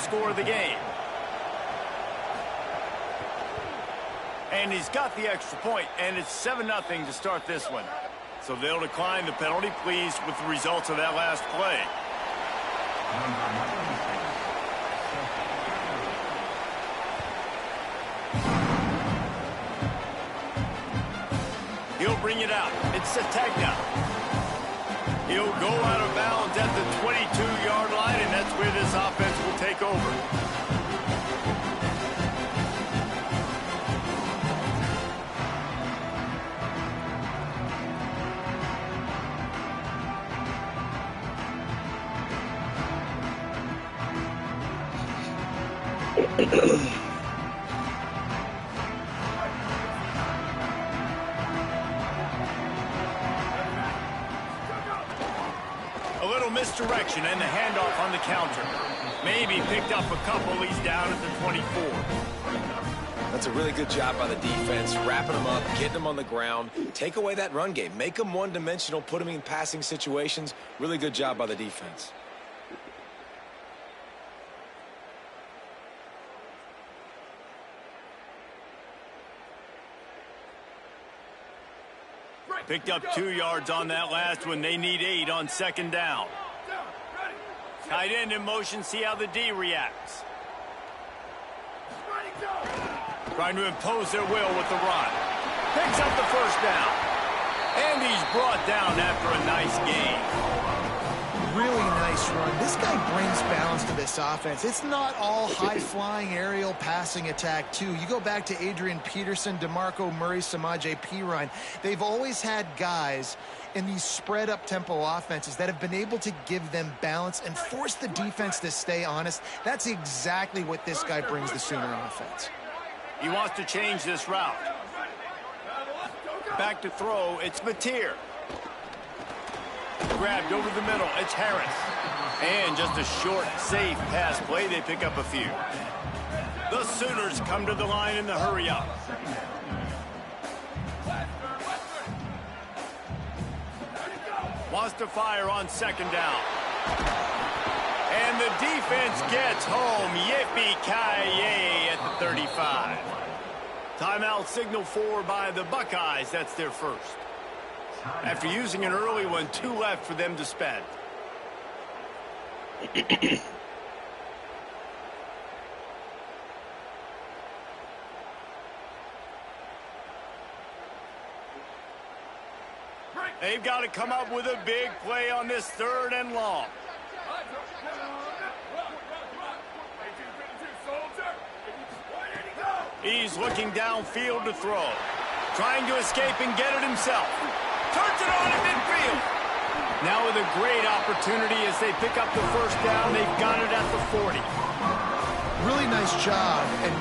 score of the game. And he's got the extra point, and it's 7-0 to start this one. So they'll decline the penalty, pleased with the results of that last play. He'll bring it out. It's a tag now. He'll go out of bounds at the 22-yard line, and that's where this offense will take over. A little misdirection and the handoff on the counter. Maybe picked up a couple. He's down at the 24. That's a really good job by the defense, wrapping them up, getting them on the ground. Take away that run game. Make them one-dimensional, put them in passing situations. Really good job by the defense. Picked up 2 yards on that last one. They need 8 on second down. Tight end in motion. See how the D reacts. Trying to impose their will with the run. Picks up the first down. And he's brought down after a nice gain. Really nice run. This guy brings balance to this offense. It's not all high-flying aerial passing attack, too. You go back to Adrian Peterson, DeMarco Murray, Samaje Perine. They've always had guys in these spread-up tempo offenses that have been able to give them balance and force the defense to stay honest. That's exactly what this guy brings the Sooner offense. He wants to change this route. Back to throw. It's Mateer. Grabbed over the middle. It's Harris. And just a short, safe pass play. They pick up a few. The Sooners come to the line in the hurry-up. Wants to fire on second down. And the defense gets home. Yippee-ki-yay at the 35. Timeout signal for by the Buckeyes. That's their first. After using an early one, 2 left for them to spend. They've got to come up with a big play on this 3rd and long. He's looking downfield to throw. Trying to escape and get it himself. Turns it on in midfield. Now with a great opportunity as they pick up the first down. They've got it at the 40. Really nice job and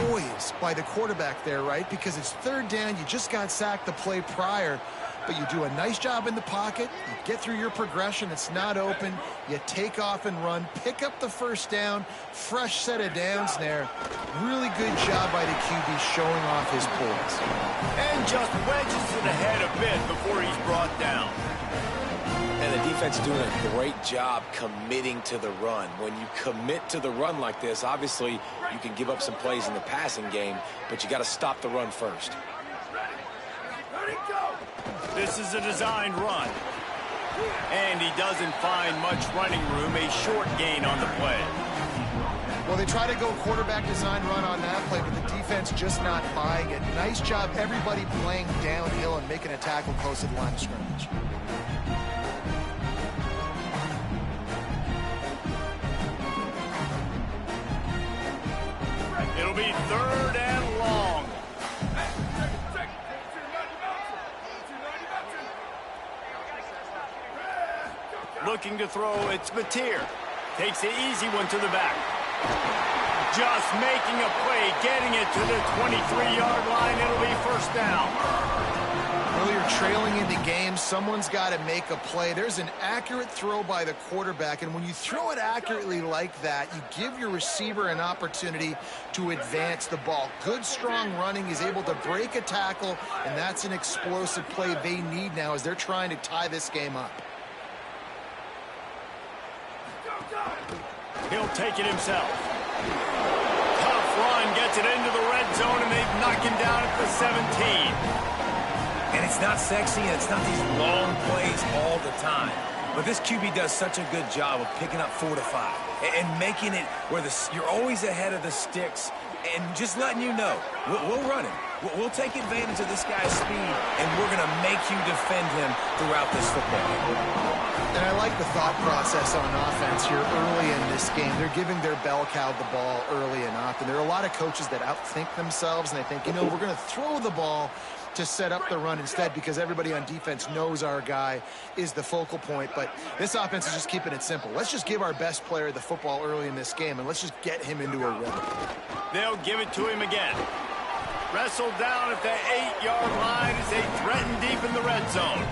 poise by the quarterback there, right? Because it's 3rd down. You just got sacked the play prior. But you do a nice job in the pocket. You get through your progression. It's not open. You take off and run. Pick up the first down. Fresh set of downs there. Really good job by the QB showing off his poise. And just wedges it ahead a bit before he's brought down. And the defense doing a great job committing to the run. When you commit to the run like this, obviously you can give up some plays in the passing game, but you got to stop the run first. This is a designed run. And he doesn't find much running room. A short gain on the play. Well, they try to go quarterback design run on that play, but the defense just not buying it. Nice job, everybody playing downhill and making a tackle close to the line of scrimmage. It'll be 3rd and long. Looking to throw, it's Mateer. Takes the easy one to the back. Just making a play, getting it to the 23-yard line. It'll be first down. Earlier trailing into games, someone's got to make a play. There's an accurate throw by the quarterback, and when you throw it accurately like that, you give your receiver an opportunity to advance the ball. Good, strong running. He's able to break a tackle, and that's an explosive play they need now as they're trying to tie this game up. He'll take it himself. Tough run gets it into the red zone, and they've knocked him down at the 17. And it's not sexy, and it's not these long plays all the time. But this QB does such a good job of picking up 4 to 5 and making it where you're always ahead of the sticks and just letting you know, we'll run him. We'll take advantage of this guy's speed, and we're going to make you defend him throughout this football game. And I like the thought process on offense here early in this game. They're giving their bell cow the ball early and often. There are a lot of coaches that outthink themselves, and they think, we're going to throw the ball to set up the run instead because everybody on defense knows our guy is the focal point. But this offense is just keeping it simple. Let's just give our best player the football early in this game, and let's just get him into a rhythm. They'll give it to him again. Wrestled down at the 8-yard line as they threaten deep in the red zone.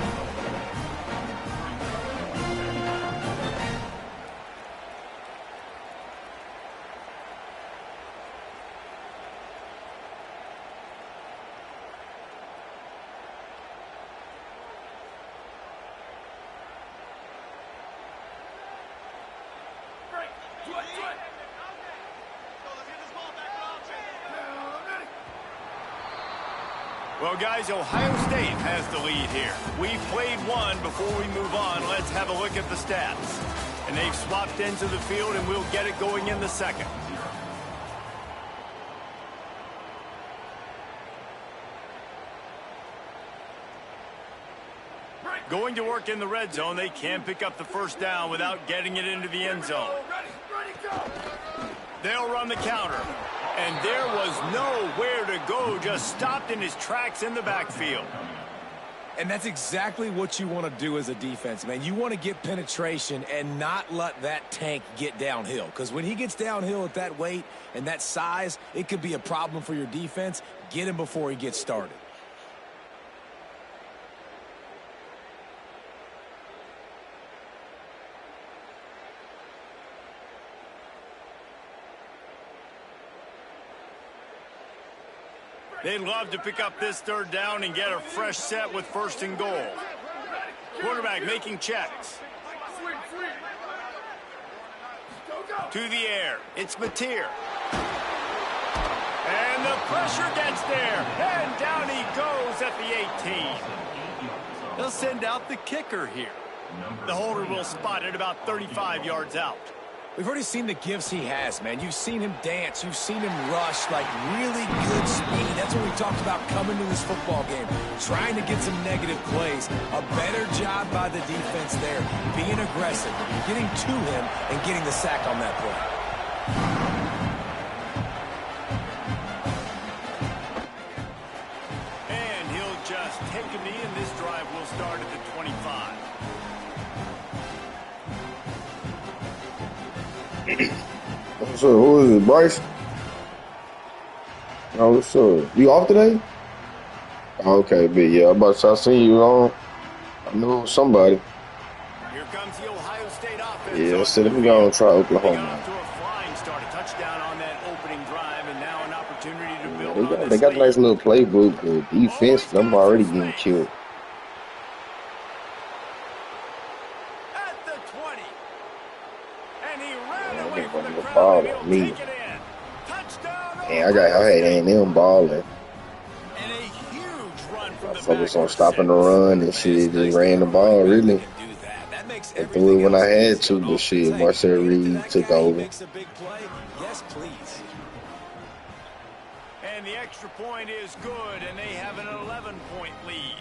Well, guys, Ohio State has the lead here. We've played one. Before we move on, let's have a look at the stats. And they've swapped ends of the field, and we'll get it going in the second. Going to work in the red zone, they can pick up the first down without getting it into the end zone. They'll run the counter. And there was nowhere to go, just stopped in his tracks in the backfield. And that's exactly what you want to do as a defense, man. You want to get penetration and not let that tank get downhill. Because when he gets downhill at that weight and that size, it could be a problem for your defense. Get him before he gets started. They'd love to pick up this third down and get a fresh set with first and goal. Quarterback making checks. To the air. It's Mateer. And the pressure gets there. And down he goes at the 18. They'll send out the kicker here. The holder will spot it about 35 yards out. We've already seen the gifts he has, man. You've seen him dance. You've seen him rush, like really good speed. That's what we talked about coming to this football game, trying to get some negative plays. A better job by the defense there, being aggressive, getting to him, and getting the sack on that play. And he'll just take a knee, and this drive will start at the 25. What's up? Who is it, Bryce? Oh, what's up? You off today? Okay, but yeah, I'm about to start seeing you on. I know somebody. Here comes the Ohio State offense. Yeah, so let me go and try Oklahoma. Off to a flying start, a touchdown on that opening drive, and now an opportunity to build on They got a nice little playbook, but defense, I'm already getting killed. At the 20. And he ran away from the crowd. Ball He'll on me. take it in. Touchdown. Man, I had A&M balling. And a huge run from the Focus back. on stopping the run and shit. Just ran the ball, really. I threw it when I had to, but shit, Marcel Reed took over. Makes a big play. Yes, please. And the extra point is good, and they have an 11-point lead.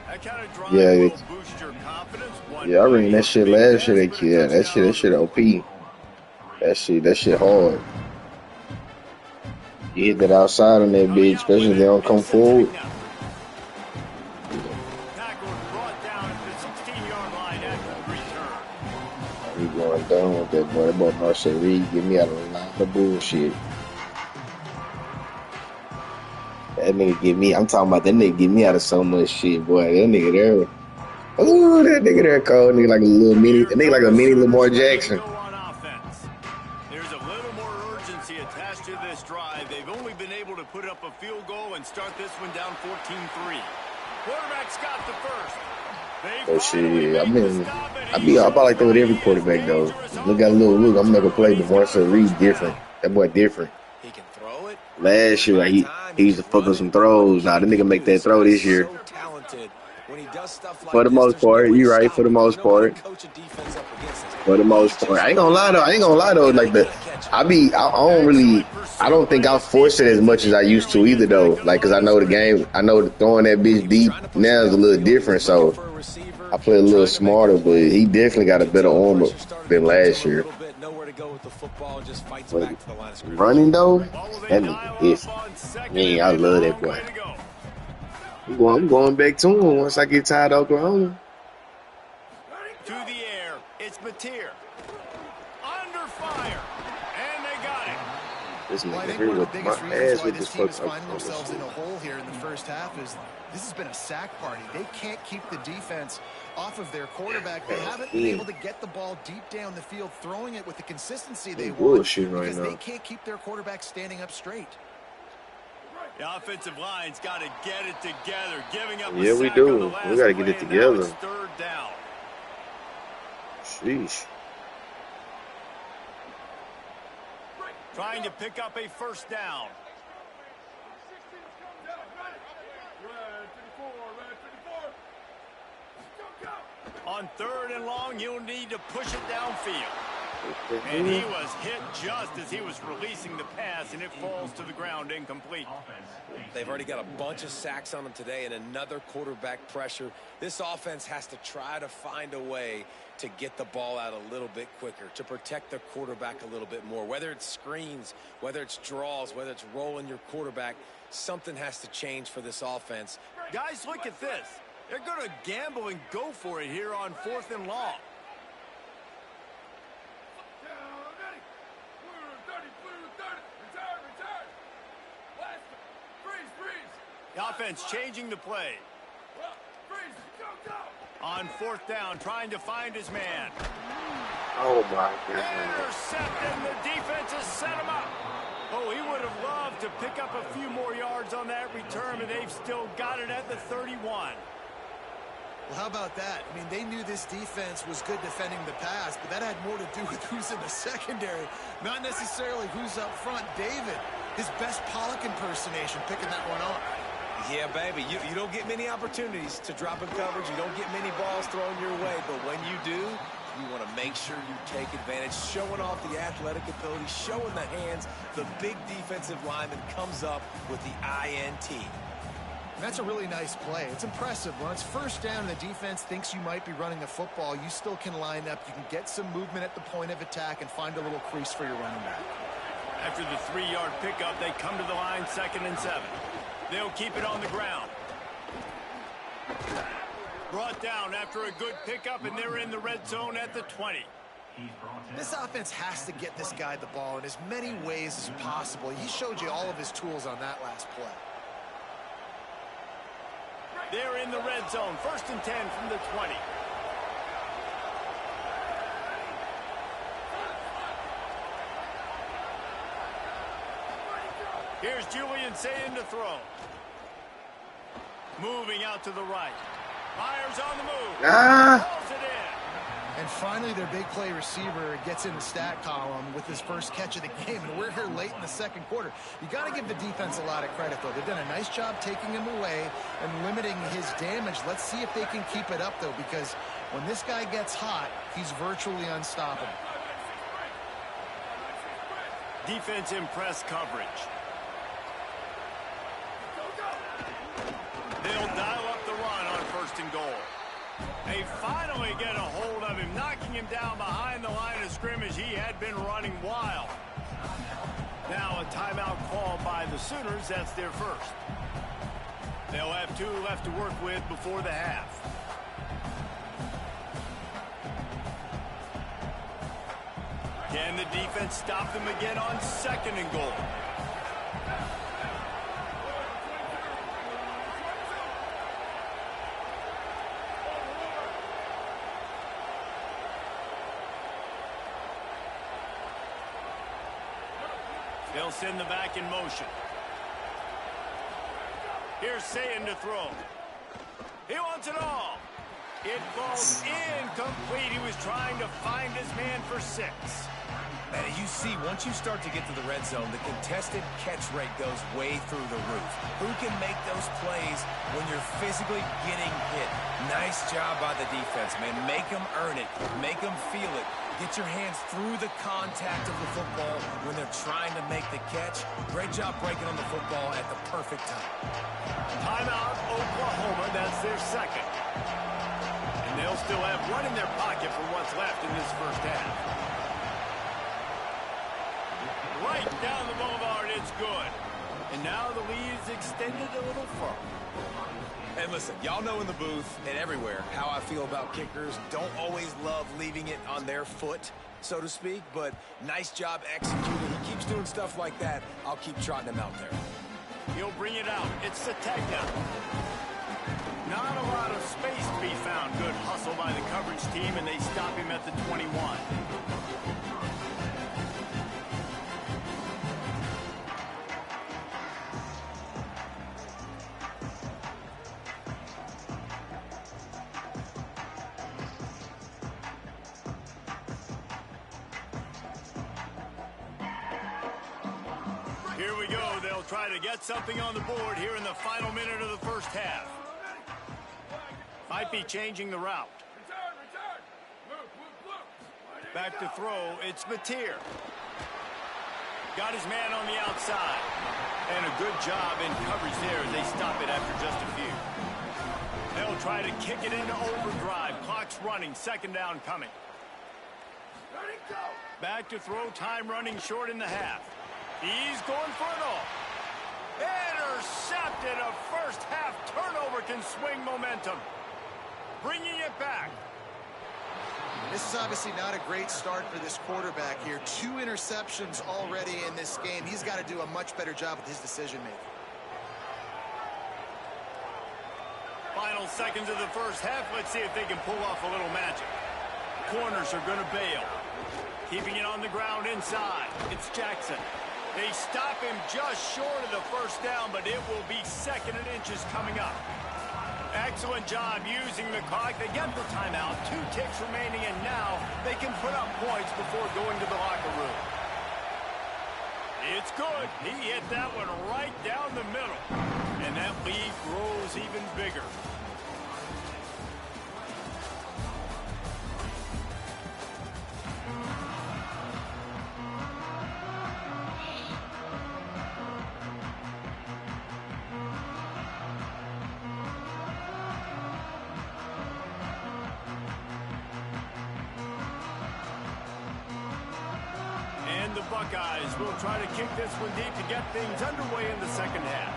That kind of drive Yeah, will boost your confidence. Yeah, I ran that shit last year. That shit OP. That shit hard. You hit that outside on that bitch, especially if they don't come forward. Tackle brought down at the 16-yard line after the return. We going down with that boy. That boy Marcel Reed get me out of a lot of bullshit. That nigga get me. I'm talking about that nigga get me out of so much shit, boy. That nigga there. Oh, that nigga there cold. Nigga like a little mini. That nigga like a mini Lamar Jackson. There's a little more urgency attached to this drive. They've only been able to put up a field goal and start this one down 14-3. Quarterback's got the first. Oh shit, I be like that with every quarterback though. Look at a little look. I'm not gonna play, but Marcel Reed different. That boy different. He can throw it. Last year, he used to fuck up some throws. Nah, the nigga make that throw this year. So talented. When he does stuff like For the this, most there's no part, way to you're right. stop For the him. most You know how to part. coach a defense up against this. For the most part. I ain't gonna lie though. Like I don't think I force it as much as I used to either though. Like, cause I know the game, I know throwing that bitch deep now is a little different. So I play a little smarter, but he definitely got a better arm than last year. But running though, that nigga is, man, I love that boy. I'm going back to him once I get tired of Oklahoma. To the air, it's Mateer. Under fire, and they got it. This Well, I nigga think here one of with the my biggest reasons ass why with this this team fuck is finding themselves in a hole here in the first half is this has been a sack party. They can't keep the defense off of their quarterback. They haven't been able to get the ball deep down the field, throwing it with the consistency they want because they can't keep their quarterback standing up straight. The offensive line's got to get it together, giving up Yeah, a we sack do. on the last We got to play, get it and now together. it's third down. Sheesh. Trying to pick up a first down. On third and long, you'll need to push it downfield. And he was hit just as he was releasing the pass, and it falls to the ground incomplete. They've already got a bunch of sacks on them today and another quarterback pressure. This offense has to try to find a way to get the ball out a little bit quicker, to protect their quarterback a little bit more. Whether it's screens, whether it's draws, whether it's rolling your quarterback, something has to change for this offense. Guys, look at this. They're going to gamble and go for it here on fourth and long. The offense changing the play. On fourth down, trying to find his man. Oh, my God. Intercepted, and the defense has set him up. Oh, he would have loved to pick up a few more yards on that return, but they've still got it at the 31. Well, how about that? I mean, they knew this defense was good defending the pass, but that had more to do with who's in the secondary, not necessarily who's up front. David, his best Pollock impersonation, picking that one off. Yeah, baby, you don't get many opportunities to drop in coverage. You don't get many balls thrown your way, but when you do, you want to make sure you take advantage, showing off the athletic ability, showing the hands. The big defensive lineman comes up with the INT. And that's a really nice play. It's impressive. When it's first down and the defense thinks you might be running the football, you still can line up. You can get some movement at the point of attack and find a little crease for your running back. After the 3-yard pickup, they come to the line, 2nd and 7. They'll keep it on the ground. Brought down after a good pickup, and they're in the red zone at the 20. This offense has to get this guy the ball in as many ways as possible. He showed you all of his tools on that last play. They're in the red zone, 1st and 10 from the 20. Here's Julian saying to throw. Moving out to the right. Myers on the move. Pulls it in. And finally, their big play receiver gets in the stat column with his first catch of the game. And we're here late in the second quarter. You got to give the defense a lot of credit, though. They've done a nice job taking him away and limiting his damage. Let's see if they can keep it up, though, because when this guy gets hot, he's virtually unstoppable. Defense in press coverage. They'll dial up the run on 1st and goal. They finally get a hold of him, knocking him down behind the line of scrimmage. He had been running wild. Now a timeout called by the Sooners. That's their first. They'll have 2 left to work with before the half. Can the defense stop them again on 2nd and goal? They'll send the back in motion. Here's Sayin to throw. He wants it all. It falls incomplete. He was trying to find his man for 6. And as you see, once you start to get to the red zone, the contested catch rate goes way through the roof. Who can make those plays when you're physically getting hit? Nice job by the defense, man. Make them earn it. Make them feel it. Get your hands through the contact of the football when they're trying to make the catch. Great job breaking on the football at the perfect time. Timeout, Oklahoma. That's their second. And they'll still have one in their pocket for what's left in this first half. Right down the boulevard, it's good. And now the lead is extended a little further. And listen, y'all know in the booth and everywhere how I feel about kickers. Don't always love leaving it on their foot, so to speak, but nice job executing. He keeps doing stuff like that. I'll keep trotting him out there. He'll bring it out. It's the takedown. Not a lot of space to be found. Good hustle by the coverage team, and they stop him at the 21. Here we go. They'll try to get something on the board here in the final minute of the first half. Might be changing the route. Back to throw. It's Mateer. Got his man on the outside. And a good job in coverage there as they stop it after just a few. They'll try to kick it into overdrive. Clock's running. Second down coming. Back to throw. Time running short in the half. He's going for it all. Intercepted. A first half turnover can swing momentum. Bringing it back. This is obviously not a great start for this quarterback here. 2 interceptions already in this game. He's got to do a much better job with his decision-making. Final seconds of the first half. Let's see if they can pull off a little magic. Corners are going to bail. Keeping it on the ground inside. It's Jackson. They stop him just short of the first down, but it will be second and inches coming up. Excellent job using the clock. They get the timeout. 2 ticks remaining, and now they can put up points before going to the locker room. It's good. He hit that one right down the middle, and that lead grows even bigger. The Buckeyes will try to kick this one deep to get things underway in the second half.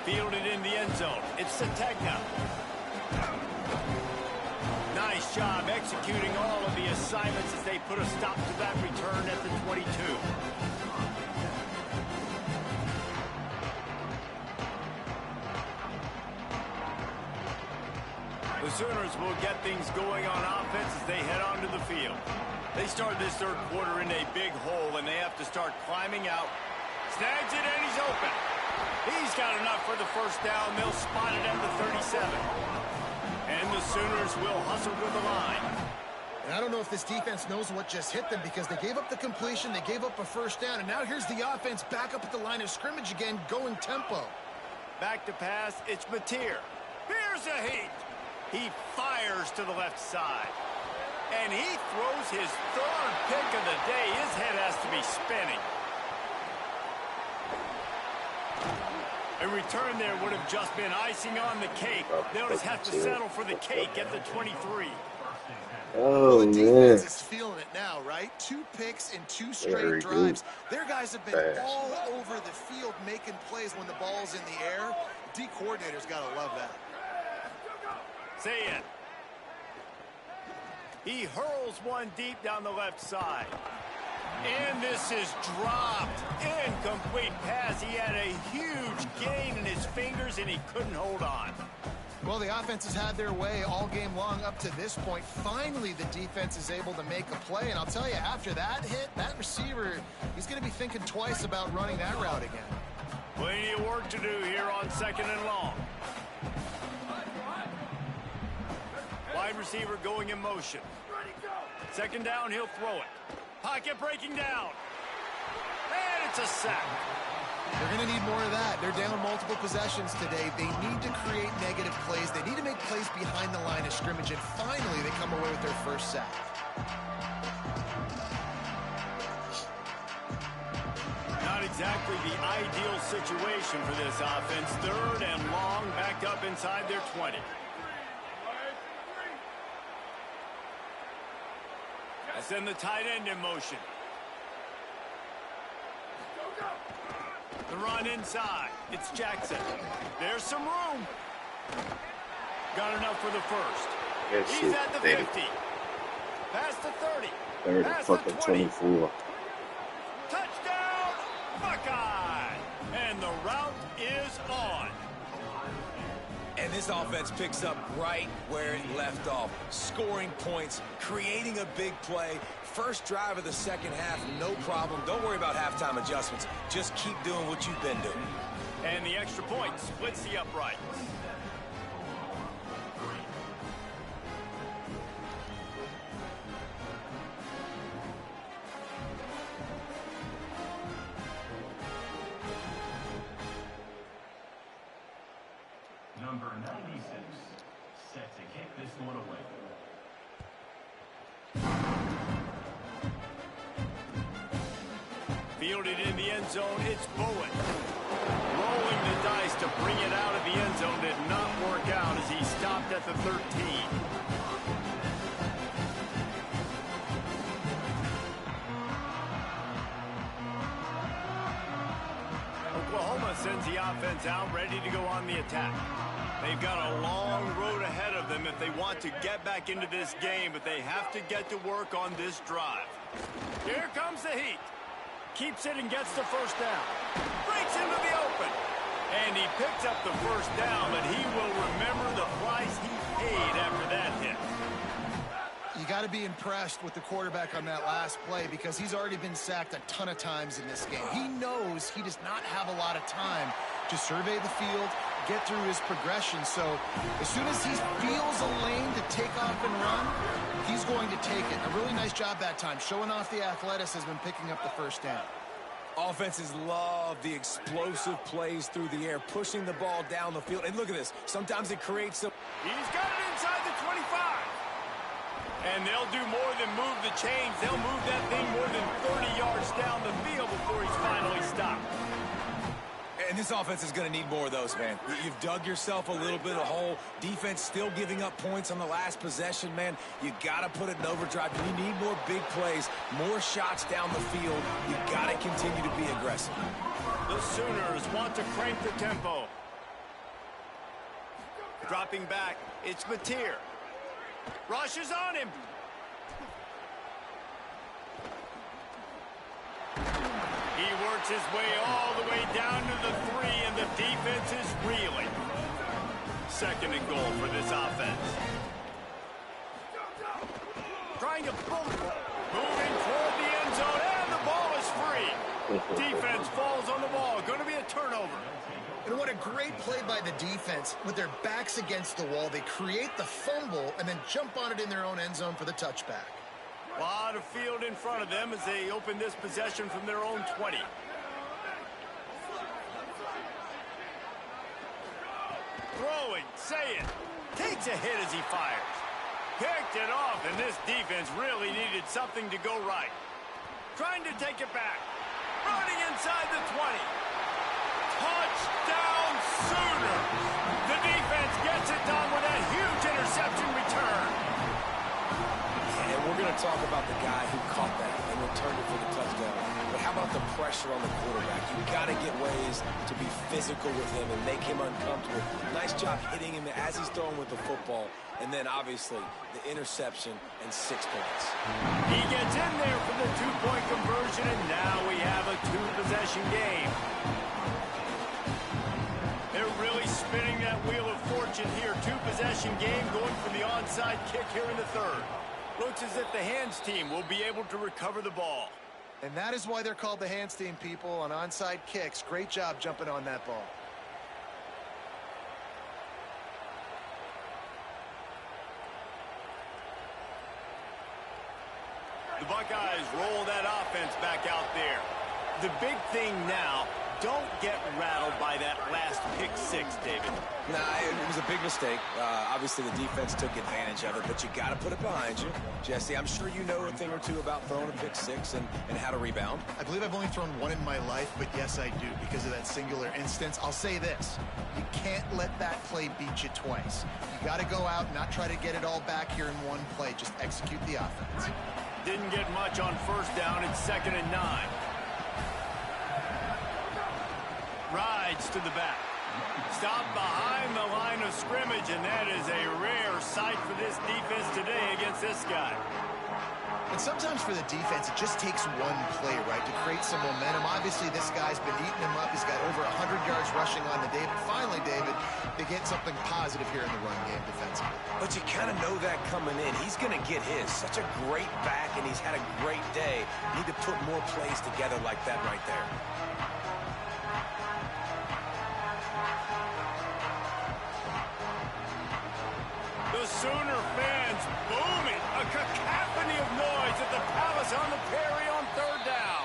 Fielded in the end zone. It's Sategna. Nice job executing all of the assignments as they put a stop to that return at the 22. The Sooners will get things going on offense as they head onto the field. They start this third quarter in a big hole, and they have to start climbing out. Snags it, and he's open. He's got enough for the first down. They'll spot it at the 37. And the Sooners will hustle to the line. And I don't know if this defense knows what just hit them because they gave up the completion, they gave up a first down, and now here's the offense back up at the line of scrimmage again, going tempo. Back to pass, it's Mateer. Here's a heat. He fires to the left side. And he throws his third pick of the day. His head has to be spinning. A return there would have just been icing on the cake. They'll just have to settle for the cake at the 23. Oh, well, the man. defense is feeling it now, right? 2 picks in 2 straight drives. Their guys have been all over the field making plays when the ball's in the air. D coordinator's got to love that. Say it. He hurls one deep down the left side. And this is dropped. Incomplete pass. He had a huge gain in his fingers, and he couldn't hold on. Well, the offense has had their way all game long up to this point. Finally, the defense is able to make a play. And I'll tell you, after that hit, that receiver, he's going to be thinking twice about running that route again. Plenty of work to do here on second and long. Wide receiver going in motion. Second down, he'll throw it. Pocket breaking down. And it's a sack. They're going to need more of that. They're down multiple possessions today. They need to create negative plays. They need to make plays behind the line of scrimmage, and finally they come away with their first sack. Not exactly the ideal situation for this offense. Third and long, backed up inside their 20. I send the tight end in motion. The run inside. It's Jackson. There's some room. Got enough for the first. He's at the 50. Past the 30. Past the 20. 24. Touchdown, Buckeye! And the route is on. And this offense picks up right where it left off. Scoring points, creating a big play. First drive of the second half, no problem. Don't worry about halftime adjustments. Just keep doing what you've been doing. And the extra point splits the uprights. Number 96, set to kick this one away. Fielded in the end zone, it's Bowen. Rolling the dice to bring it out of the end zone did not work out as he stopped at the 13. Oklahoma sends the offense out, ready to go on the attack. They've got a long road ahead of them if they want to get back into this game, but they have to get to work on this drive. Here comes the heat. Keeps it and gets the first down. Breaks into the open. And he picks up the first down, but he will remember the price he paid after that hit. You got to be impressed with the quarterback on that last play because he's already been sacked a ton of times in this game. He knows he does not have a lot of time to survey the field, get through his progression. So as soon as he feels a lane to take off and run, he's going to take it. A really nice job that time, showing off the athleticism and picking up the first down. Offenses love the explosive plays through the air, pushing the ball down the field. And look at this. Sometimes it creates some... He's got it inside the 25. And they'll do more than move the chains. They'll move that thing more than 30 yards down the field before he's finally stopped. And this offense is going to need more of those, man. You've dug yourself a little bit of hole. Defense still giving up points on the last possession, man. You got to put it in overdrive. You need more big plays, more shots down the field. You got to continue to be aggressive. The Sooners want to crank the tempo. Dropping back, it's Mateer. Rushes on him. He works his way all the way down to the 3, and the defense is reeling. Second and goal for this offense. Trying to pull the ball. Moving toward the end zone, and the ball is free. Defense falls on the ball. Going to be a turnover. And what a great play by the defense. With their backs against the wall, they create the fumble and then jump on it in their own end zone for the touchback. A lot of field in front of them as they open this possession from their own 20. Throwing, say it. Takes a hit as he fires. Picked it off, and this defense really needed something to go right. Trying to take it back. Running inside the 20. Touchdown Sooners! The defense gets it done with that huge interception return. And we're going to talk about the guy who caught that and returned it for the touchdown. But how about the pressure on the quarterback? You got to get ways to be physical with him and make him uncomfortable. Nice job hitting him as he's throwing with the football. And then, obviously, the interception and 6 points. He gets in there for the 2-point conversion, and now we have a 2-possession game. They're really spinning that wheel of fortune here. 2-possession game going for the onside kick here in the 3rd. Looks as if the hands team will be able to recover the ball. And that is why they're called the hands team, people, on onside kicks. Great job jumping on that ball. The Buckeyes roll that offense back out there. The big thing now, don't get rattled by that last pick six, David. Nah, it was a big mistake. Obviously, the defense took advantage of it, but you got to put it behind you. Jesse, I'm sure you know a thing or two about throwing a pick six and how to rebound. I believe I've only thrown one in my life, but yes, I do because of that singular instance. I'll say this. You can't let that play beat you twice. You got to go out and not try to get it all back here in one play. Just execute the offense. Didn't get much on first down. It's 2nd and 9. Rides to the back. Stopped behind the line of scrimmage, and that is a rare sight for this defense today against this guy. And sometimes for the defense, it just takes one play, right, to create some momentum. Obviously, this guy's been eating him up. He's got over 100 yards rushing on the day. But finally, David, they get something positive here in the run game defensively. But you kind of know that coming in. He's going to get his. Such a great back, and he's had a great day. Need to put more plays together like that right there. The Sooner fans booming. A cacophony of noise at the Palace on the Perry on 3rd down.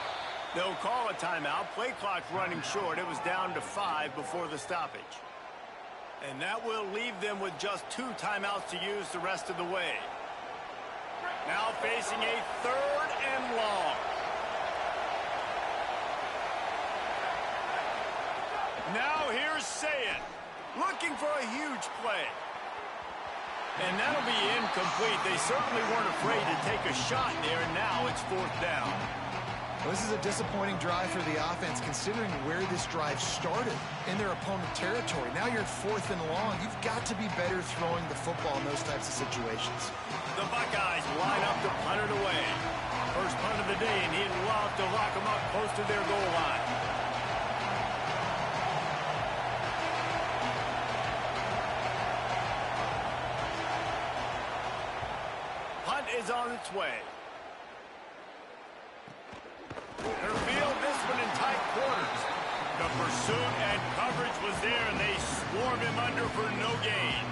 They'll call a timeout. Play clock running short. It was down to 5 before the stoppage. And that will leave them with just 2 timeouts to use the rest of the way. Now facing a 3rd and long. Now here's Sayin, looking for a huge play. And that'll be incomplete. They certainly weren't afraid to take a shot there, and now it's 4th down. Well, this is a disappointing drive for the offense, considering where this drive started in their opponent territory. Now you're at 4th and long. You've got to be better throwing the football in those types of situations. The Buckeyes line up to punt it away. First punt of the day, and he'd love to lock them up close to their goal line. Punt is on its way. Field this one in tight quarters. The pursuit and coverage was there, and they swarm him under for no gain.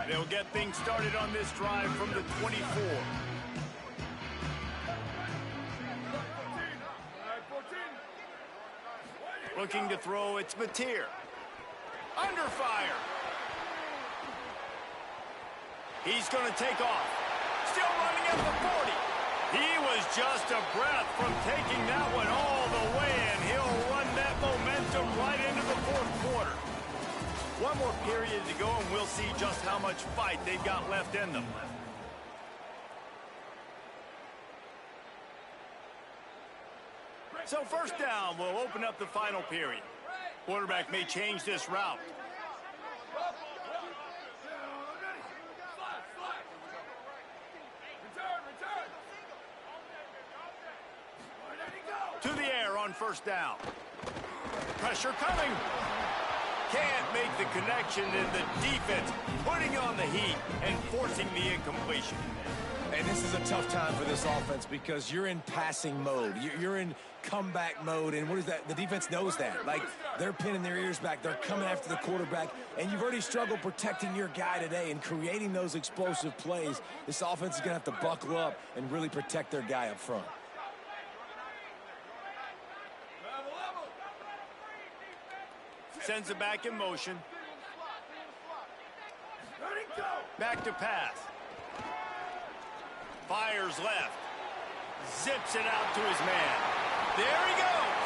They'll get things started on this drive from the 24. Looking to throw, it's Mateer. Under fire. He's going to take off. Still running at the 40. He was just a breath from taking that one all the way, and he'll run that momentum right into the 4th quarter. One more period to go, and we'll see just how much fight they've got left in them. So 1st down will open up the final period. Quarterback may change this route. To the air on 1st down. Pressure coming. Can't make the connection, and the defense putting on the heat and forcing the incompletion. And this is a tough time for this offense because you're in passing mode. You're in comeback mode, and what is that? The defense knows that. Like, they're pinning their ears back. They're coming after the quarterback, and you've already struggled protecting your guy today and creating those explosive plays. This offense is going to have to buckle up and really protect their guy up front. Sends it back in motion. Back to pass. Fires left. Zips it out to his man. There he goes.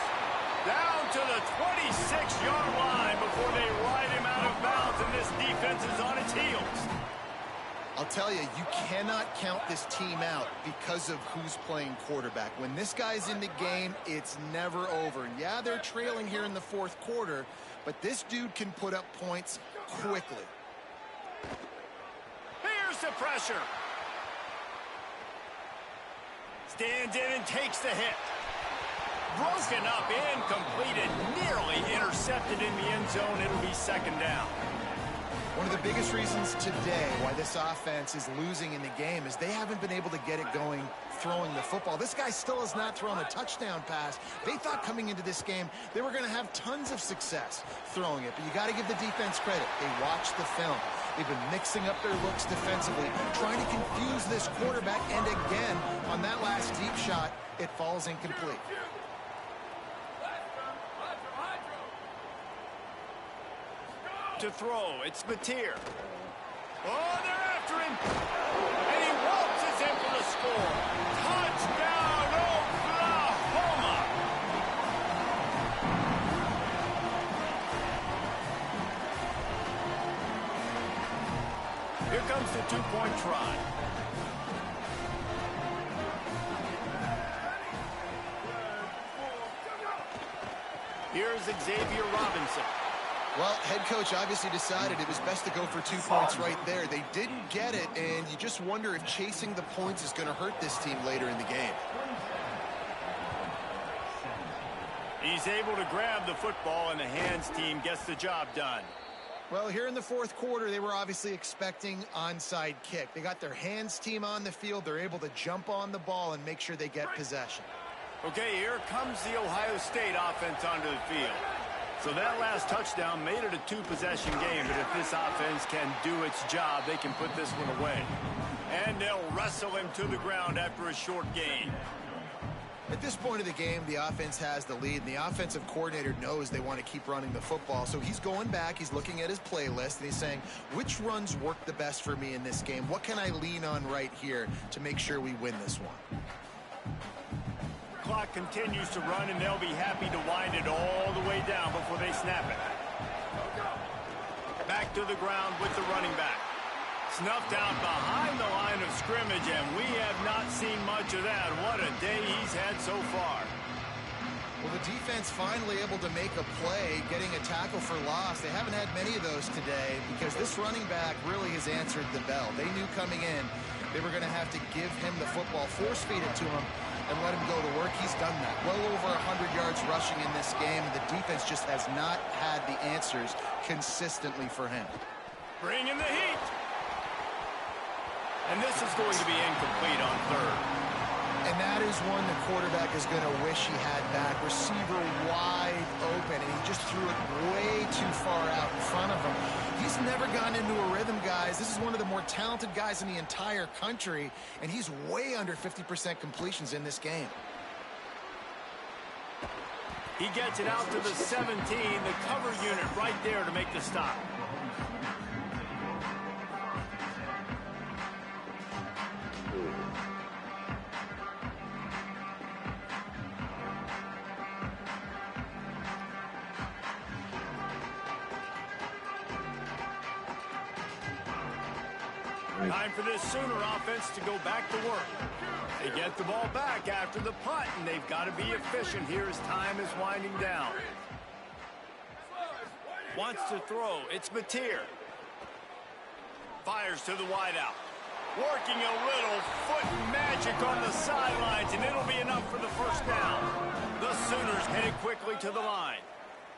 Down to the 26-yard line before they ride him out of bounds, and this defense is on its heels. I'll tell you, you cannot count this team out because of who's playing quarterback. When this guy's in the game, it's never over. And yeah, they're trailing here in the 4th quarter, but this dude can put up points quickly. Here's the pressure. Stands in and takes the hit. Broken up, incomplete, and nearly intercepted in the end zone. It'll be 2nd down. One of the biggest reasons today why this offense is losing in the game is they haven't been able to get it going throwing the football. This guy still has not thrown a touchdown pass. They thought coming into this game they were going to have tons of success throwing it, but you got to give the defense credit. They watched the film. They've been mixing up their looks defensively, trying to confuse this quarterback, and again, on that last deep shot, it falls incomplete. To throw, it's Mateer. Oh, they're after him. And he waltzes in for the score. Touchdown, Oklahoma. Here comes the two-point try. Here's Xavier Robinson. Well, head coach obviously decided it was best to go for 2 points right there. They didn't get it, and you just wonder if chasing the points is going to hurt this team later in the game. He's able to grab the football, and the hands team gets the job done. Well, here in the fourth quarter, they were obviously expecting onside kick. They got their hands team on the field. They're able to jump on the ball and make sure they get possession. Okay, here comes the Ohio State offense onto the field. So that last touchdown made it a two-possession game, but if this offense can do its job, they can put this one away. And they'll wrestle him to the ground after a short gain. At this point of the game, the offense has the lead, and the offensive coordinator knows they want to keep running the football. So he's going back, he's looking at his playlist, and he's saying, which runs work the best for me in this game? What can I lean on right here to make sure we win this one? Clock continues to run, and they'll be happy to wind it all the way down before they snap it. Back to the ground with the running back. Snuffed out behind the line of scrimmage, and we have not seen much of that. What a day he's had so far. Well, the defense finally able to make a play, getting a tackle for loss. They haven't had many of those today because this running back really has answered the bell. They knew coming in they were going to have to give him the football, force-feed it to him, and let him go to work. He's done that. Well over 100 yards rushing in this game, and the defense just has not had the answers consistently for him. Bring in the heat. And this is going to be incomplete on third. And that is one the quarterback is going to wish he had back. Receiver wide open, and he just threw it way too far out in front of him. He's never gotten into a rhythm, guys. This is one of the more talented guys in the entire country, and he's way under 50% completions in this game. He gets it out to the 17, the cover unit right there to make the stop. Time for this Sooner offense to go back to work. They get the ball back after the punt, and they've got to be efficient here as time is winding down. Wants to throw. It's Mateer. Fires to the wideout. Working a little foot magic on the sidelines, and it'll be enough for the first down. The Sooners headed quickly to the line.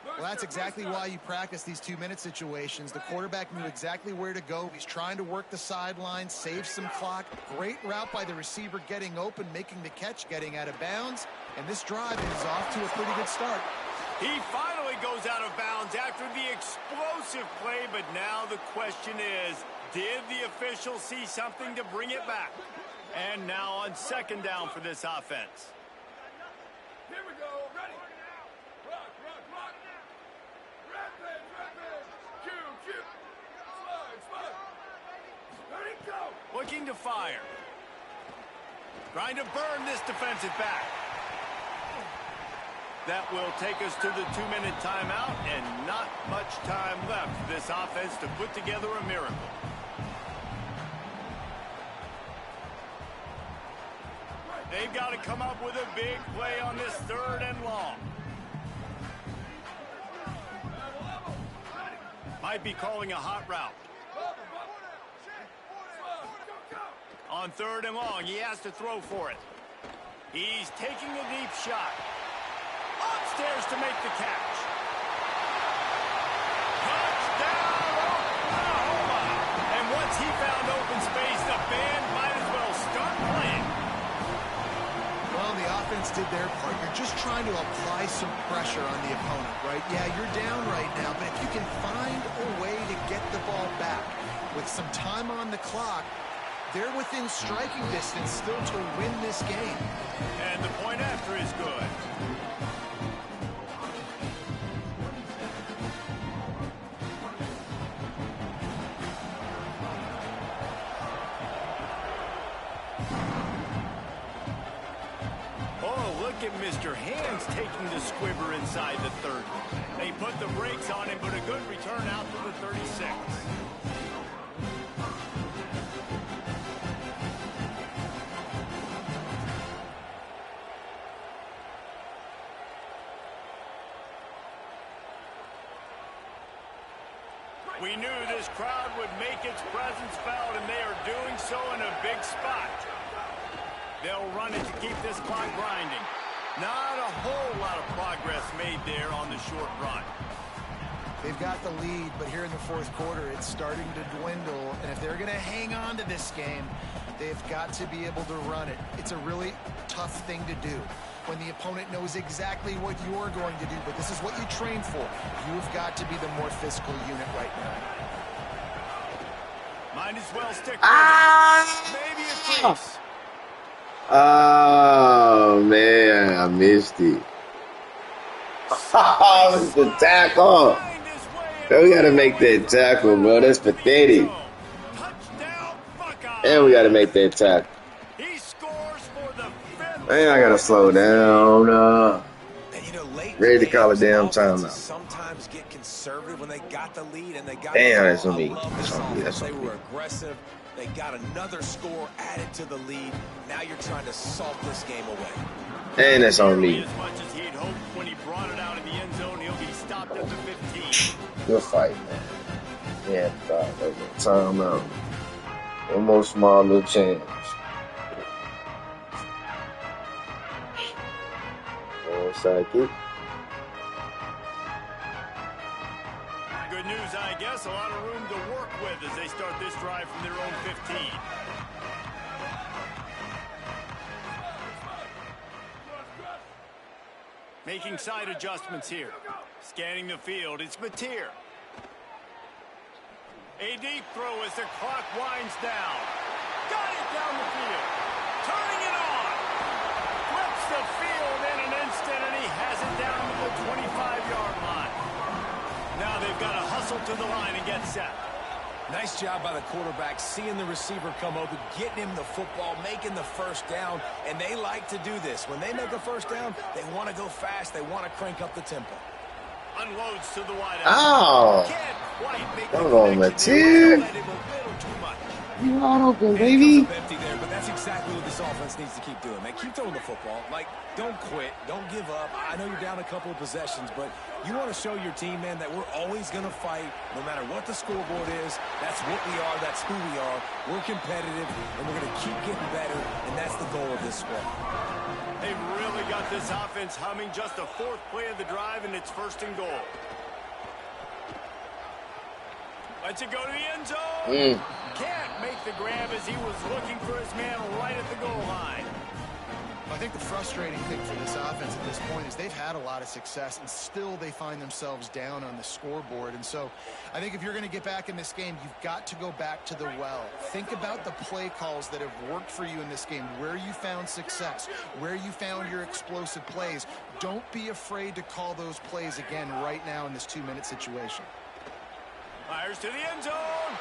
Well, that's exactly why you practice these 2-minute situations. The quarterback knew exactly where to go. He's trying to work the sideline, save some clock. Great route by the receiver getting open, making the catch, getting out of bounds. And this drive is off to a pretty good start. He finally goes out of bounds after the explosive play, but now the question is, did the official see something to bring it back? And now on second down for this offense. Here we go. Ready. Rock, rock, rock. Rapid, rapid. Cue. Slide. Ready, go. Looking to fire. Trying to burn this defensive back. That will take us to the 2-minute timeout, and not much time left for this offense to put together a miracle. They've got to come up with a big play on this third and long. Might be calling a hot route. On third and long, he has to throw for it. He's taking a deep shot. Upstairs to make the catch. Touchdown, Oklahoma! defense did their part. You're just trying to apply some pressure on the opponent, right? Yeah, you're down right now, but if you can find a way to get the ball back with some time on the clock, they're within striking distance still to win this game. And the point after is good. Look at Mr. Hands taking the squibber inside the 30. They put the brakes on him, but a good return out to the 36. We knew this crowd would make its presence felt, and they are doing so in a big spot. They'll run it to keep this clock grinding. Not a whole lot of progress made there on the short run. They've got the lead, but here in the fourth quarter, it's starting to dwindle. And if they're going to hang on to this game, they've got to be able to run it. It's a really tough thing to do when the opponent knows exactly what you're going to do, but this is what you train for. You've got to be the more physical unit right now. Might as well stick with it. Maybe a crease. Oh, man, I missed it. Oh, it's the tackle. We got to make that tackle, bro. That's pathetic. And we got to make that tackle. He scores for the fifth. Man, I got to slow down. And you know, late Ready to call a damn timeout. Sometimes get conservative when they got the lead and they got Damn, the that's ball. on me. I love That's this on me. offense. That's on They me. were aggressive. They got another score added to the lead. Now you're trying to salt this game away. And that's on me. As much as he'd hoped when he brought it out in the end zone, he'll be stopped at the 15. Good fight, man. Yeah, that was a timeout. One more small little change. Side kick. Good news, I guess. A lot of room to work with as they start this drive from their own 15. Making side adjustments here. Scanning the field. It's Mateer. A deep throw as the clock winds down. Got it down the field. Turning it on. Flips the field in an instant, and he has it down to the 25-yard line. Now they've got to hustle to the line and get set. Nice job by the quarterback, seeing the receiver come open, getting him the football, making the first down, and they like to do this. When they make a first down, they want to go fast. They want to crank up the tempo. Unloads to the wide Oh. Can't quite make the Come on, connection Mateer. there. Let him a little too much. You wide open, And it baby. comes up empty there, but that's exactly what this offense needs to keep doing, man. Keep throwing the football. Like, don't quit. Don't give up. I know you're down a couple of possessions, but you want to show your team, man, that we're always going to fight no matter what the scoreboard is. That's what we are. That's who we are. We're competitive, and we're going to keep getting better, and that's the goal of this squad. They've really got this offense humming. Just the fourth play of the drive, and it's 1st and goal. Lets it go to the end zone. Can't make the grab as he was looking for his man right at the goal line. I think the frustrating thing for this offense at this point is they've had a lot of success, and still they find themselves down on the scoreboard. And so I think if you're going to get back in this game, you've got to go back to the well. Think about the play calls that have worked for you in this game, where you found success, where you found your explosive plays. Don't be afraid to call those plays again right now in this 2-minute situation. Fires to the end zone.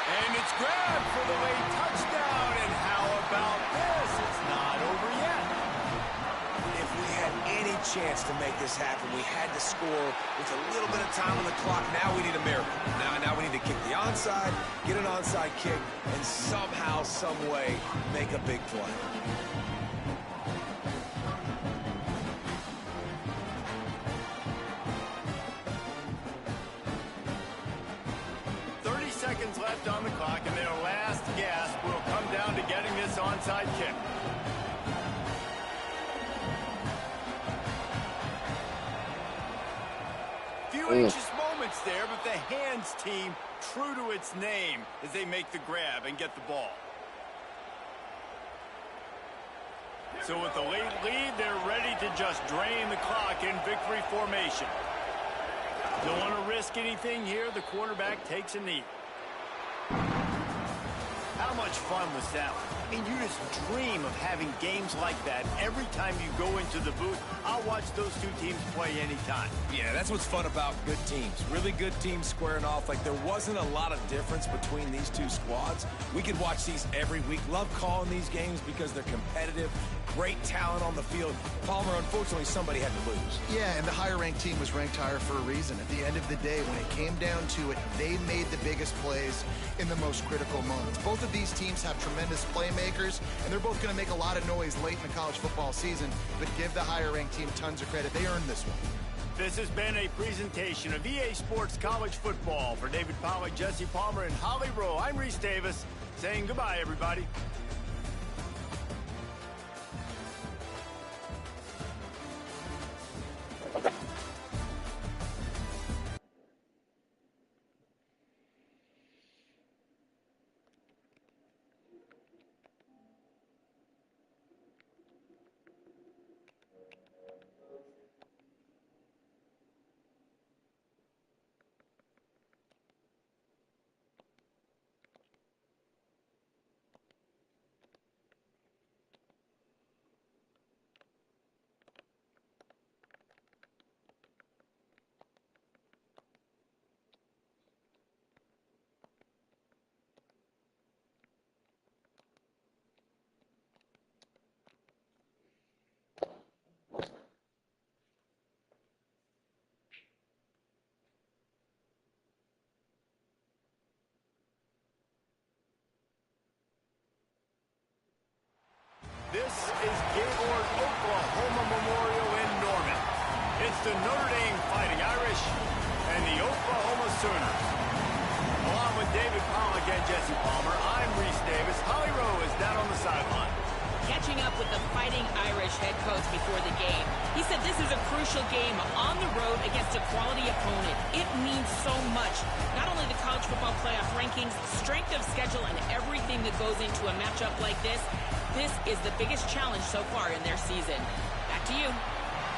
And it's grabbed for the late touchdown. And how about this? It's not over yet. If we had any chance to make this happen, we had to score with a little bit of time on the clock. Now we need a miracle. Now we need to kick the onside, get an onside kick, and somehow, some way, make a big play. Seconds left on the clock, and their last gasp will come down to getting this onside kick. Few anxious moments there, but the Hands team true to its name as they make the grab and get the ball. So with the late lead, they're ready to just drain the clock in victory formation. Don't want to risk anything here. The quarterback takes a knee. How much fun was that one? I mean, you just dream of having games like that every time you go into the booth. I'll watch those two teams play anytime. Yeah, that's what's fun about good teams. Really good teams squaring off. Like, there wasn't a lot of difference between these two squads. We could watch these every week. Love calling these games because they're competitive. Great talent on the field. Palmer, unfortunately, somebody had to lose. Yeah, and the higher-ranked team was ranked higher for a reason. At the end of the day, when it came down to it, they made the biggest plays in the most critical moments. Both of these teams have tremendous playmakers, and they're both going to make a lot of noise late in the college football season, but give the higher-ranked team tons of credit. They earned this one. This has been a presentation of EA Sports College Football. For David Pollack, Jesse Palmer, and Holly Rowe, I'm Reese Davis, saying goodbye, everybody. This is Gaylord, Oklahoma Memorial in Norman. It's the Notre Dame Fighting Irish and the Oklahoma Sooners. Along with David Pollack and Jesse Palmer, I'm Reese Davis. Holly Rowe is down on the sideline. Catching up with the Fighting Irish head coach before the game, he said this is a crucial game on the road against a quality opponent. It means so much. Not only the college football playoff rankings, strength of schedule, and everything that goes into a matchup like this. This is the biggest challenge so far in their season. Back to you.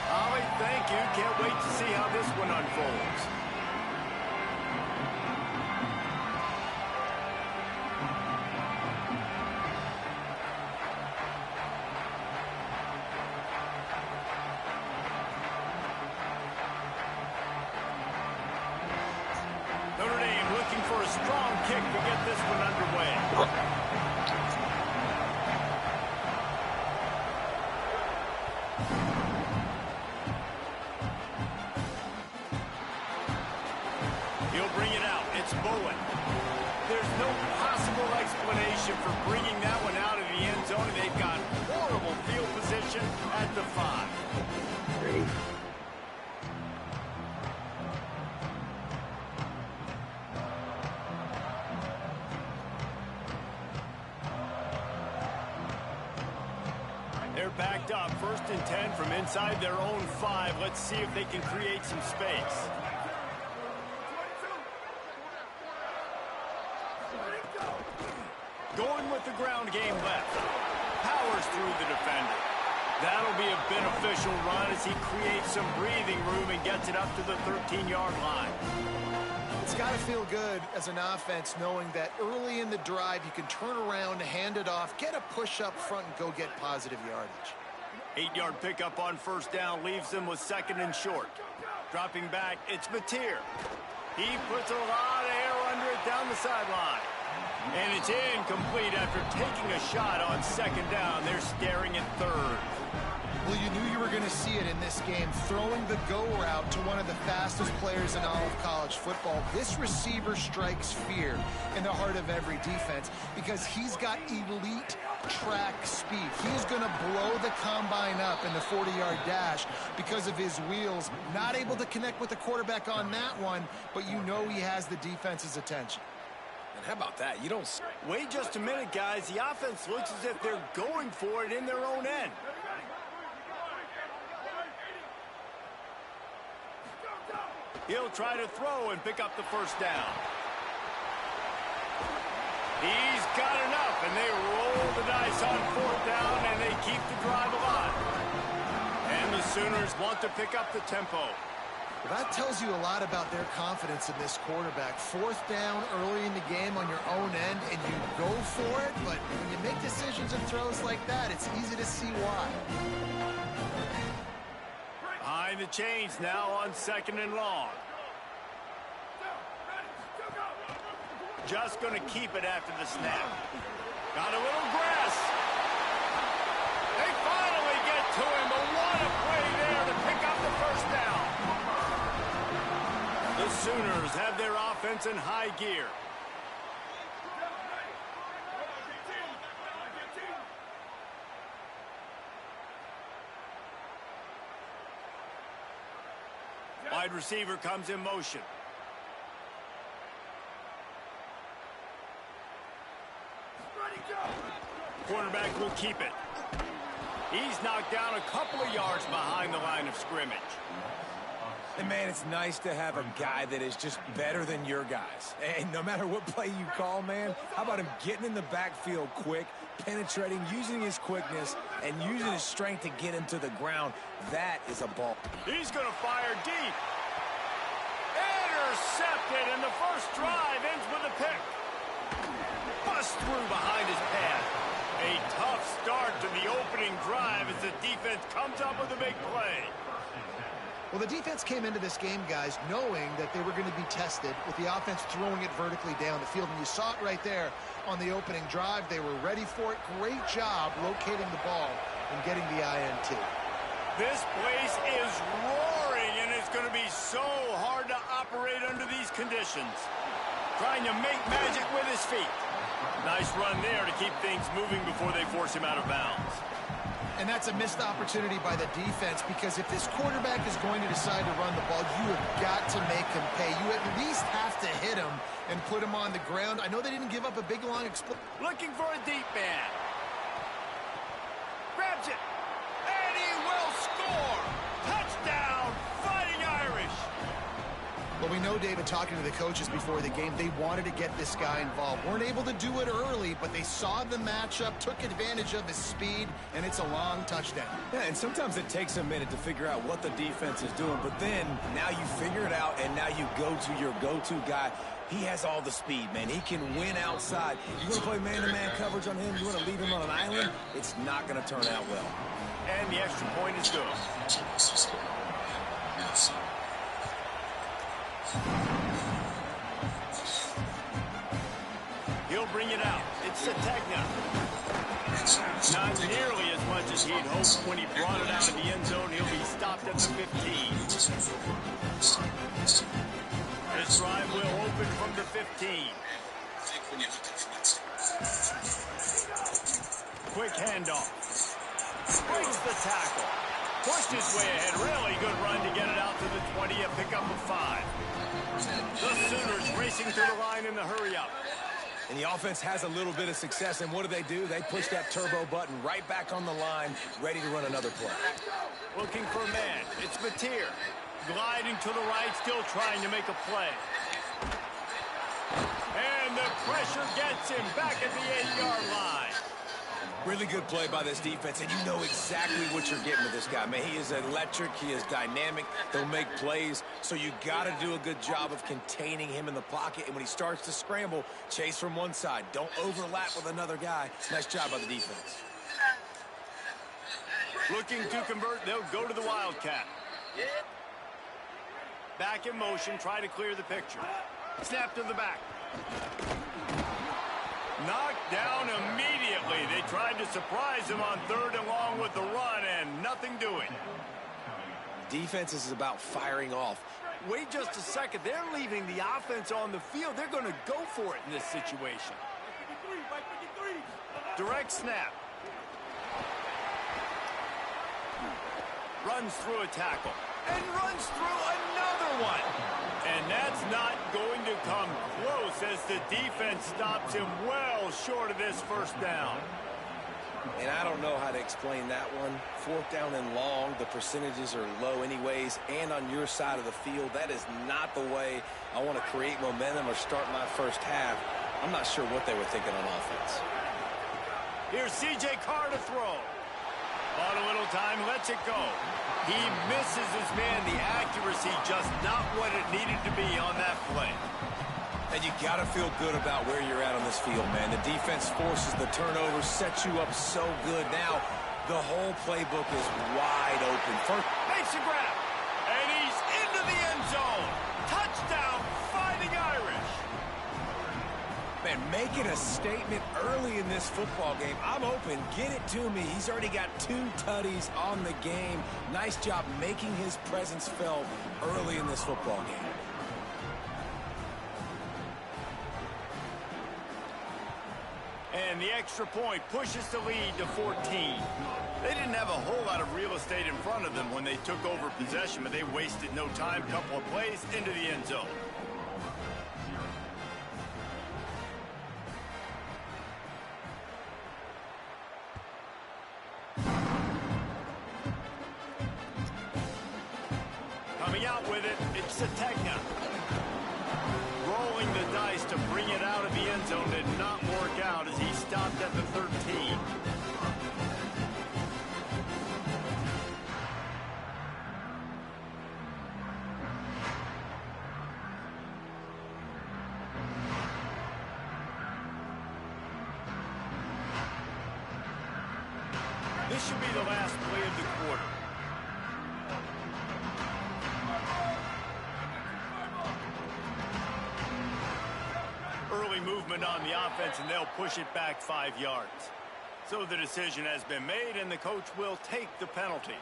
Holly, thank you. Can't wait to see how this one unfolds. Notre Dame looking for a strong kick to get this one underway. He'll bring it out. It's Bowen. There's no possible explanation for bringing that one out of the end zone. They've got horrible field position at the 5. Great. They're backed up. 1st and 10 from inside their own 5. Let's see if they can create some space. Going with the ground game left. Powers through the defender. That'll be a beneficial run as he creates some breathing room and gets it up to the 13-yard line. It's got to feel good as an offense knowing that early in the drive you can turn around, hand it off, get a push up front, and go get positive yardage. 8-yard pickup on 1st down leaves them with 2nd and short. Dropping back, it's Mateer. He puts a lot of air under it down the sideline. And it's incomplete after taking a shot on 2nd down. They're staring at 3rd. Well, you knew you were going to see it in this game, throwing the go route to one of the fastest players in all of college football. This receiver strikes fear in the heart of every defense because he's got elite track speed. He's going to blow the combine up in the 40-yard dash because of his wheels. Not able to connect with the quarterback on that one, but you know he has the defense's attention. And how about that? You don't... Wait just a minute, guys. The offense looks as if they're going for it in their own end. He'll try to throw and pick up the 1st down. He's got enough, and they roll the dice on fourth down, and they keep the drive alive. And the Sooners want to pick up the tempo. Well, that tells you a lot about their confidence in this quarterback. Fourth down early in the game on your own end, and you go for it, but when you make decisions and throws like that, it's easy to see why. Behind the chains now on second and long. Just going to keep it after the snap. Got a little grass. They finally get to him, but what a play there to pick up the first down. The Sooners have their offense in high gear. Wide receiver comes in motion. Quarterback will keep it. He's knocked down a couple of yards behind the line of scrimmage. And, man, it's nice to have a guy that is just better than your guys. And no matter what play you call, man, how about him getting in the backfield quick, penetrating, using his quickness, and using his strength to get him to the ground. That is a ball. He's going to fire deep. Intercepted, and the first drive ends with a pick. Bust through behind his pad. A tough start to the opening drive as the defense comes up with a big play. Well, the defense came into this game, guys, knowing that they were going to be tested with the offense throwing it vertically down the field. And you saw it right there on the opening drive. They were ready for it. Great job locating the ball and getting the INT. This place is roaring, and it's going to be so hard to operate under these conditions. Trying to make magic with his feet. Nice run there to keep things moving before they force him out of bounds. And that's a missed opportunity by the defense, because if this quarterback is going to decide to run the ball, you have got to make him pay. You at least have to hit him and put him on the ground. I know they didn't give up a big, long explosion. Looking for a deep man. Grabs it. And he will score. Touchdown, Fighting Irish. Well, we know, David, talking to the coaches before the game, they wanted to get this guy involved. Weren't able to do it early, but they saw the matchup, took advantage of his speed, and it's a long touchdown. Yeah, and sometimes it takes a minute to figure out what the defense is doing, but then now you figure it out, and now you go to your go-to guy. He has all the speed, man. He can win outside. You want to play man-to-man coverage on him? You want to leave him on an island? It's not going to turn out well. And the extra point is good. He'll bring it out. It's Sategna. Not nearly as much as he'd hoped when he brought it out of the end zone. He'll be stopped at the 15. This drive will open from the 15. Quick handoff. Breaks the tackle. Pushed his way ahead. Really good run to get it out to the 20, a pickup of 5. The Sooners racing through the line in the hurry-up. And the offense has a little bit of success, and what do? They push that turbo button right back on the line, ready to run another play. Looking for a man. It's Mateer. Gliding to the right, still trying to make a play. And the pressure gets him back at the 8-yard line. Really good play by this defense, and you know exactly what you're getting with this guy. Man, he is electric. He is dynamic. He'll make plays, so you got to do a good job of containing him in the pocket. And when he starts to scramble, chase from one side. Don't overlap with another guy. Nice job by the defense. Looking to convert, they'll go to the Wildcat. Back in motion, try to clear the picture. Snap to the back. Knocked down immediately. They tried to surprise him on 3rd and long with the run, and nothing doing. Defense is about firing off. Wait just a second. They're leaving the offense on the field. They're going to go for it in this situation. Direct snap. Runs through a tackle. And runs through another one. And that's not going to come close as the defense stops him well short of this first down. And I don't know how to explain that one. 4th down and long, the percentages are low anyways, and on your side of the field, that is not the way I want to create momentum or start my first half. I'm not sure what they were thinking on offense. Here's C.J. Carr to throw. Bought a little time, lets it go. He misses his man. The accuracy just not what it needed to be on that play. And you got to feel good about where you're at on this field, man. The defense forces the turnover, sets you up so good. Now, the whole playbook is wide open. First, makes a grab, and he's into the end zone. Touchdown, Fighting Irish. Man, making a statement early in this football game. I'm open. Get it to me. He's already got 2 tutties on the game. Nice job making his presence felt early in this football game. And the extra point pushes the lead to 14. They didn't have a whole lot of real estate in front of them when they took over possession, but they wasted no time. Couple of plays into the end zone. Coming out with it, it's Sategna. Rolling the dice to bring it out of the end zone did not work out as he stopped at the 13. This should be the last play of the quarter. Early movement on the offense, and they'll push it back 5 yards. So the decision has been made, and the coach will take the penalty.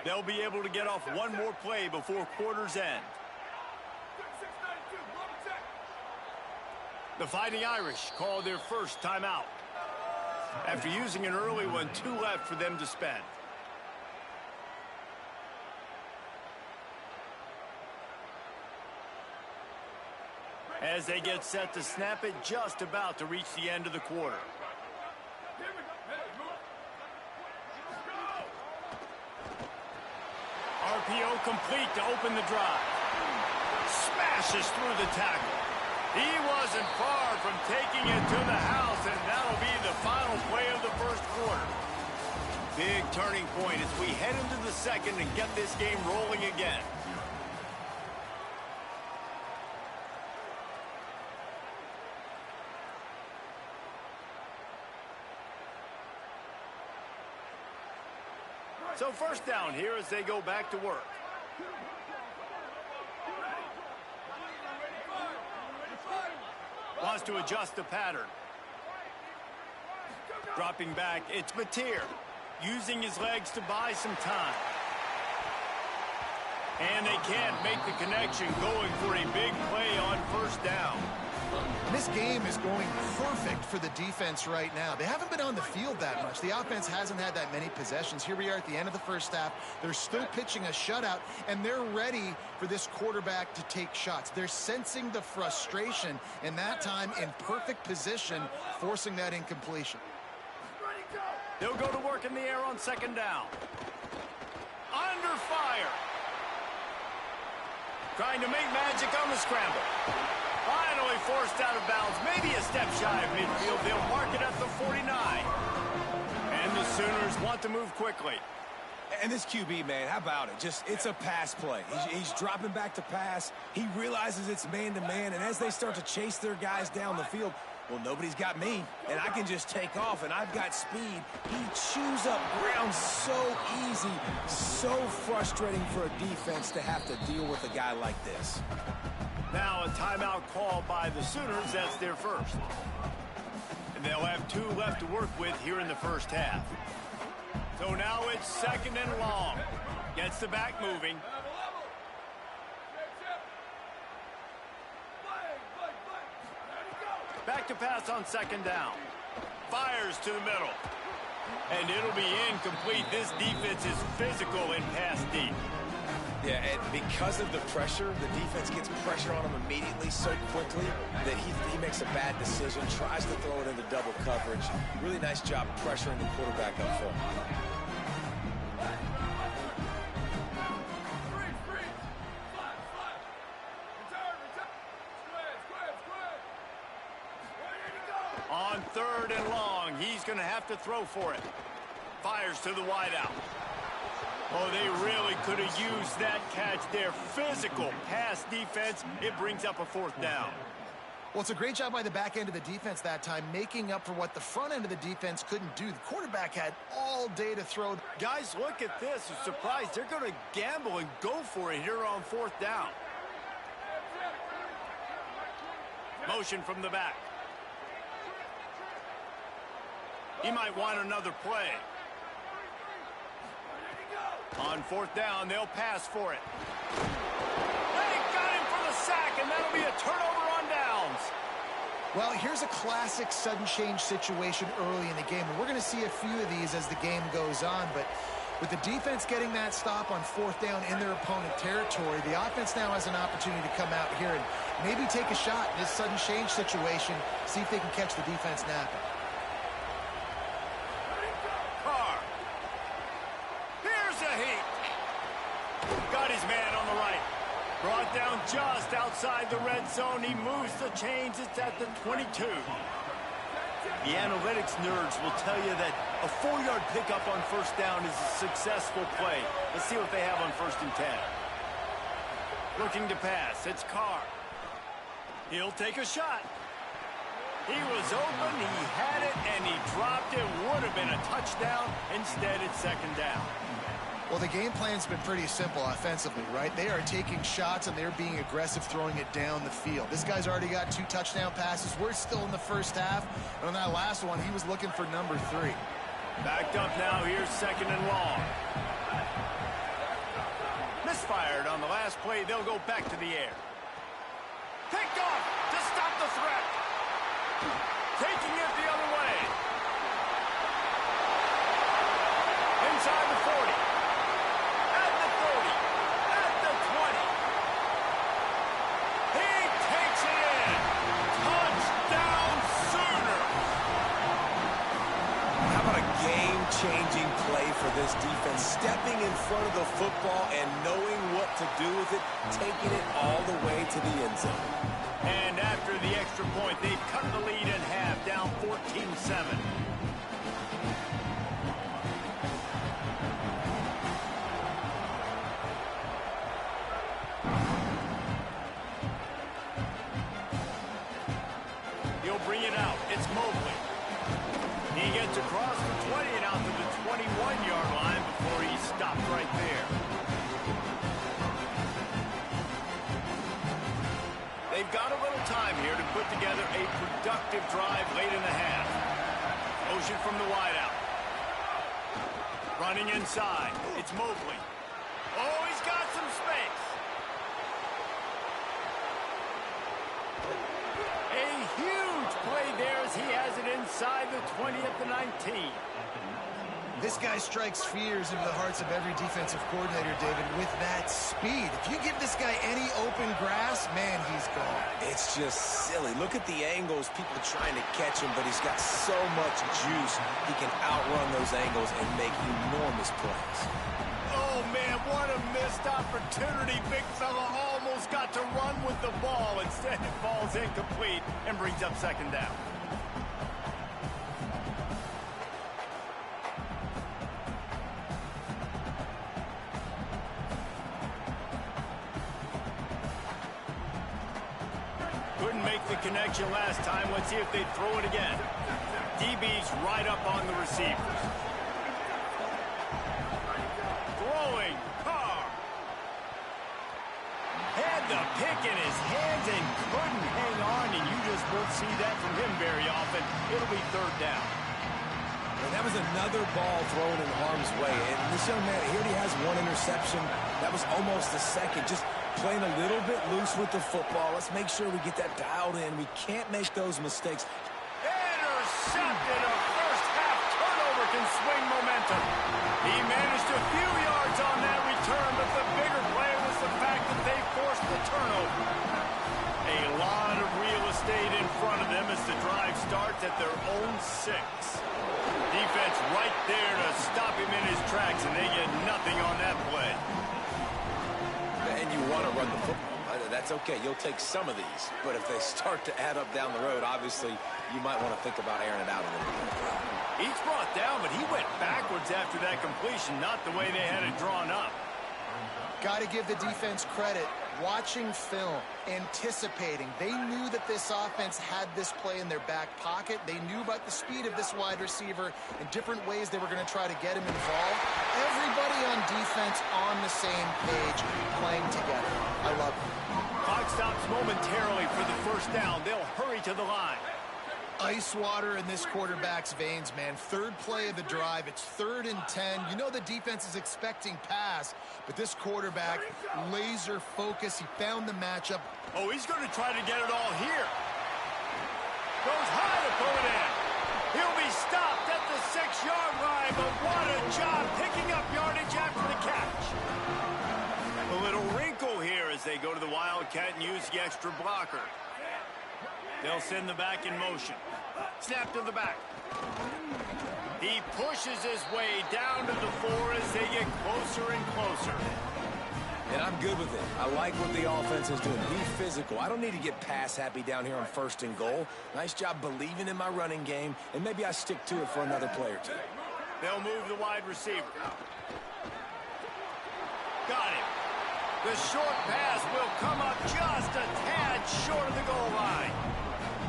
They'll be able to get off one more play before quarter's end. The Fighting Irish call their first timeout. After using an early one, 2 left for them to spend. As they get set to snap it, just about to reach the end of the quarter. RPO complete to open the drive. Smashes through the tackle. He wasn't far from taking it to the house, and that'll be the final play of the first quarter. Big turning point as we head into the second and get this game rolling again. So first down here as they go back to work. Wants to adjust the pattern. Dropping back, it's Mateer. Using his legs to buy some time. And they can't make the connection, going for a big play on first down. This game is going perfect for the defense right now. They haven't been on the field that much. The offense hasn't had that many possessions. Here we are at the end of the first half. They're still pitching a shutout, and they're ready for this quarterback to take shots. They're sensing the frustration, and that time in perfect position, forcing that incompletion. They'll go to work in the air on second down. Under fire. Trying to make magic on the scramble. Finally forced out of bounds, maybe a step shy of midfield. They'll mark it at the 49. And the Sooners want to move quickly. And this QB, man, how about it? It's a pass play. He's dropping back to pass. He realizes it's man-to-man, and as they start to chase their guys down the field, well, nobody's got me, and I can just take off, and I've got speed. He chews up ground so easy, so frustrating for a defense to have to deal with a guy like this. Now a timeout call by the Sooners. That's their first. And they'll have 2 left to work with here in the first half. So now it's second and long. Gets the back moving. Back to pass on second down. Fires to the middle. And it'll be incomplete. This defense is physical in pass deep. Yeah, and because of the pressure, the defense gets pressure on him immediately so quickly that he makes a bad decision, tries to throw it into double coverage. Really nice job pressuring the quarterback up front. On 3rd and long, he's going to have to throw for it. Fires to the wideout. Oh, they really could have used that catch there. Physical pass defense. It brings up a 4th down. Well, it's a great job by the back end of the defense that time, making up for what the front end of the defense couldn't do. The quarterback had all day to throw. Guys, look at this. I'm surprised. They're going to gamble and go for it here on 4th down. Motion from the back. He might want another play. On 4th down, they'll pass for it. They got him for the sack, and that'll be a turnover on downs. Well, here's a classic sudden change situation early in the game. And we're going to see a few of these as the game goes on. But with the defense getting that stop on 4th down in their opponent territory, the offense now has an opportunity to come out here and maybe take a shot in this sudden change situation, see if they can catch the defense napping. Got his man on the right. Brought down just outside the red zone. He moves the chains. It's at the 22. The analytics nerds will tell you that a 4-yard pickup on 1st down is a successful play. Let's see what they have on 1st and 10. Looking to pass. It's Carr. He'll take a shot. He was open, he had it, and he dropped it. Would have been a touchdown. Instead, it's 2nd down. Well, the game plan's been pretty simple offensively, right? They are taking shots, and they're being aggressive, throwing it down the field. This guy's already got 2 touchdown passes. We're still in the 1st half. And on that last one, he was looking for number 3. Backed up now. Here's 2nd and long. Misfired on the last play. They'll go back to the air. Picked off to stop the threat. Taking it the other way. Inside the 40. At the 30. At the 20. He takes it in. Touchdown Sooner. How about a game-changing play for this defense? Stepping in front of the football and knowing what to do with it, taking it all the way to the end zone. And after the extra point, they've cut the lead in half, down 14-7. He'll bring it out. It's Mobley. He gets across the 20 and out to the 21-yard line before he's stopped right there. They've got a little time here to put together a productive drive late in the half. Motion from the wideout. Running inside. It's Mobley. Oh, he's got some space. A huge play there as he has it inside the 20 at the 19. This guy strikes fears into the hearts of every defensive coordinator, David, with that speed. If you give this guy any open grass, man, he's gone. It's just silly. Look at the angles, people trying to catch him, but he's got so much juice. He can outrun those angles and make enormous plays. Oh, man, what a missed opportunity. Big fella almost got to run with the ball. Instead, it falls incomplete and brings up 2nd down. Couldn't make the connection last time. Let's see if they throw it again. DB's right up on the receivers. Throwing. Carr. Had the pick in his hands and couldn't hang on, and you just won't see that from him very often. It'll be 3rd down. And that was another ball thrown in harm's way. And this young man, here he has 1 interception. That was almost the 2nd. Just playing a little bit loose with the football. Let's make sure we get that dialed in. We can't make those mistakes. Intercepted. A first-half turnover can swing momentum. He managed a few yards on that return, but the bigger play the turnover. A lot of real estate in front of them as the drive starts at their own 6. Defense right there to stop him in his tracks, and they get nothing on that play. And you want to run the football. That's okay. You'll take some of these. But if they start to add up down the road, obviously, you might want to think about airing it out a little bit. Each brought down, but he went backwards after that completion, not the way they had it drawn up. Got to give the defense credit. Watching film, anticipating. They knew that this offense had this play in their back pocket. They knew about the speed of this wide receiver and different ways they were going to try to get him involved. Everybody on defense on the same page, playing together. I love it. Clock stops momentarily for the first down. They'll hurry to the line. Ice water in this quarterback's veins, man. Third play of the drive. It's 3rd and 10. You know the defense is expecting pass, but this quarterback, laser focus. He found the matchup. Oh, he's going to try to get it all here. Goes high to pull it in. He'll be stopped at the 6-yard line, but what a job picking up yardage after the catch. A little wrinkle here as they go to the Wildcat and use the extra blocker. They'll send the back in motion. Snap to the back. He pushes his way down to the 4 as they get closer and closer. And I'm good with it. I like what the offense is doing. Be physical. I don't need to get pass happy down here on 1st and goal. Nice job believing in my running game, and maybe I stick to it for another play or 2. They'll move the wide receiver. Got him. The short pass will come up just a tad short of the goal line.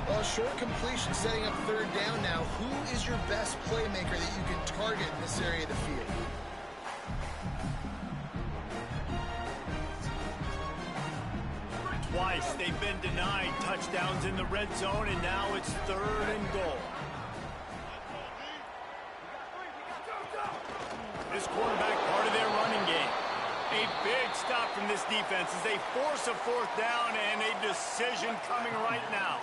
Well, short completion setting up 3rd down now. Who is your best playmaker that you can target in this area of the field? Twice they've been denied touchdowns in the red zone, and now it's 3rd and goal. This quarterback part of their running game. A big stop from this defense as they force a 4th down and a decision coming right now.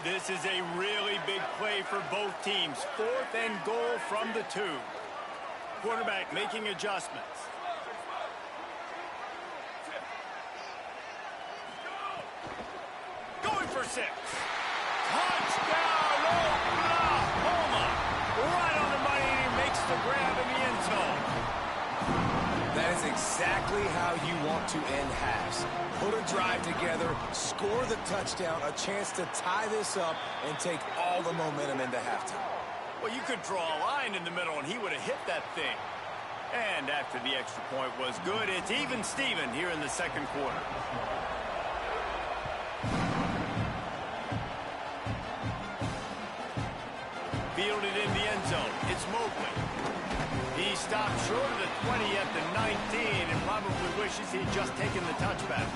This is a really big play for both teams. 4th and goal from the 2. Quarterback making adjustments. Going for 6. Touchdown, Oklahoma! Right on the money, and he makes the grab in the end zone. That is exactly how you want to end halves. Put a drive together, score the touchdown, a chance to tie this up, and take all the momentum into halftime. Well, you could draw a line in the middle, and he would have hit that thing. And after the extra point was good, it's even Steven here in the 2nd quarter. Fielded in the end zone. It's Mobley. He stopped short of the 20 at the 19 and probably wishes he'd just taken the touchback.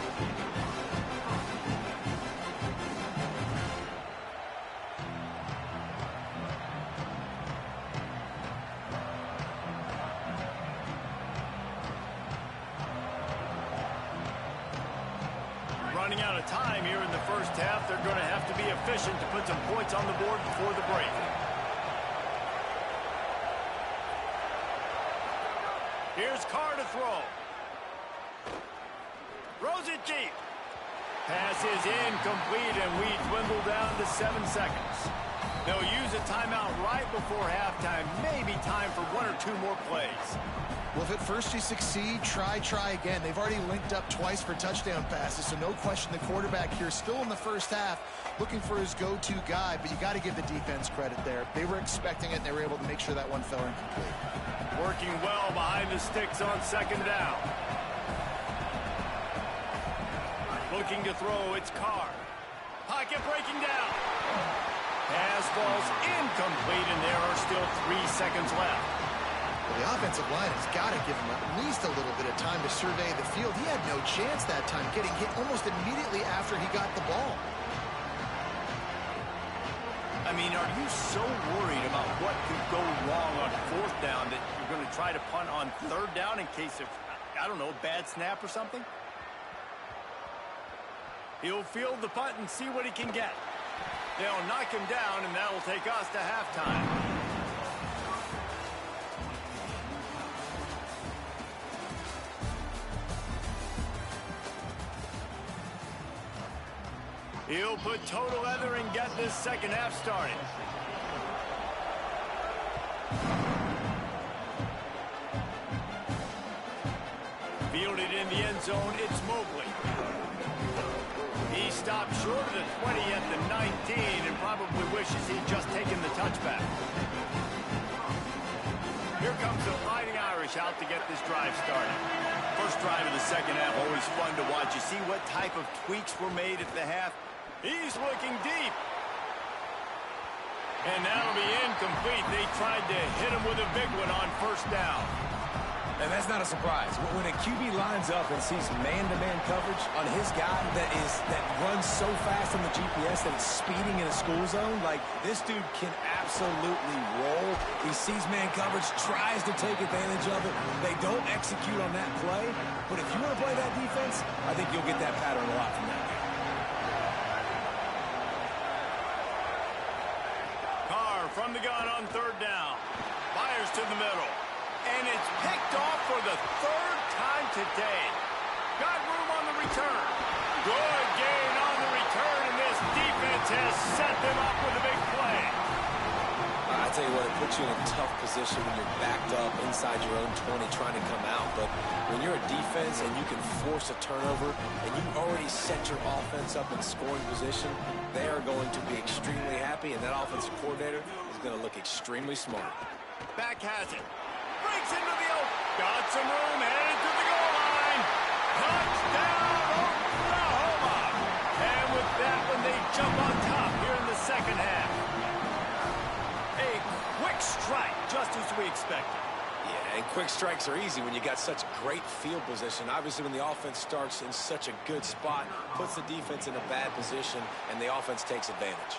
Running out of time here in the first half. They're going to have to be efficient to put some points on the board before the break. Here's Carr to throw. Throws it deep. Pass is incomplete, and we dwindle down to 7 seconds. They'll use a timeout right before halftime. Maybe time for 1 or 2 more plays. Well, if at first you succeed, try again. They've already linked up twice for touchdown passes, so no question the quarterback here still in the first half looking for his go-to guy, but you got to give the defense credit there. They were expecting it, and they were able to make sure that one fell incomplete. Working well behind the sticks on 2nd down. Looking to throw, it's Carr. Pocket breaking down. Pass falls incomplete, and there are still 3 seconds left. Well, the offensive line has got to give him at least a little bit of time to survey the field. He had no chance that time, getting hit almost immediately after he got the ball. I mean, are you so worried about what could go wrong on 4th down that you're going to try to punt on 3rd down in case of, I don't know, a bad snap or something? He'll field the punt and see what he can get. They'll knock him down, and that'll take us to halftime. He'll put total leather and get this second half started. Fielded in the end zone, it's Mobley. He stopped short of the 20 at the 19 and probably wishes he'd just taken the touchback. Here comes the Fighting Irish out to get this drive started. First drive of the second half, always fun to watch. You see what type of tweaks were made at the half? He's looking deep. And that'll be incomplete. They tried to hit him with a big one on first down. And that's not a surprise. When a QB lines up and sees man-to-man coverage on his guy that runs so fast on the GPS that it's speeding in a school zone, like this dude can absolutely roll. He sees man coverage, tries to take advantage of it. They don't execute on that play. But if you want to play that defense, I think you'll get that pattern a lot from that guy. Carr from the gun on third down. Fires to the middle. And it's picked off for the third time today. Got room on the return. Good gain on the return, and this defense has set them up with a big play. I tell you what, it puts you in a tough position when you're backed up inside your own 20 trying to come out. But when you're a defense and you can force a turnover and you already set your offense up in scoring position, they are going to be extremely happy, and that offensive coordinator is going to look extremely smart. Back has it. Breaks into the open. Got some room, headed to the goal line. Touchdown, Oklahoma. And with that one, they jump on top here in the second half. A quick strike, just as we expected. Yeah, and quick strikes are easy when you got such great field position. Obviously, when the offense starts in such a good spot, puts the defense in a bad position, and the offense takes advantage.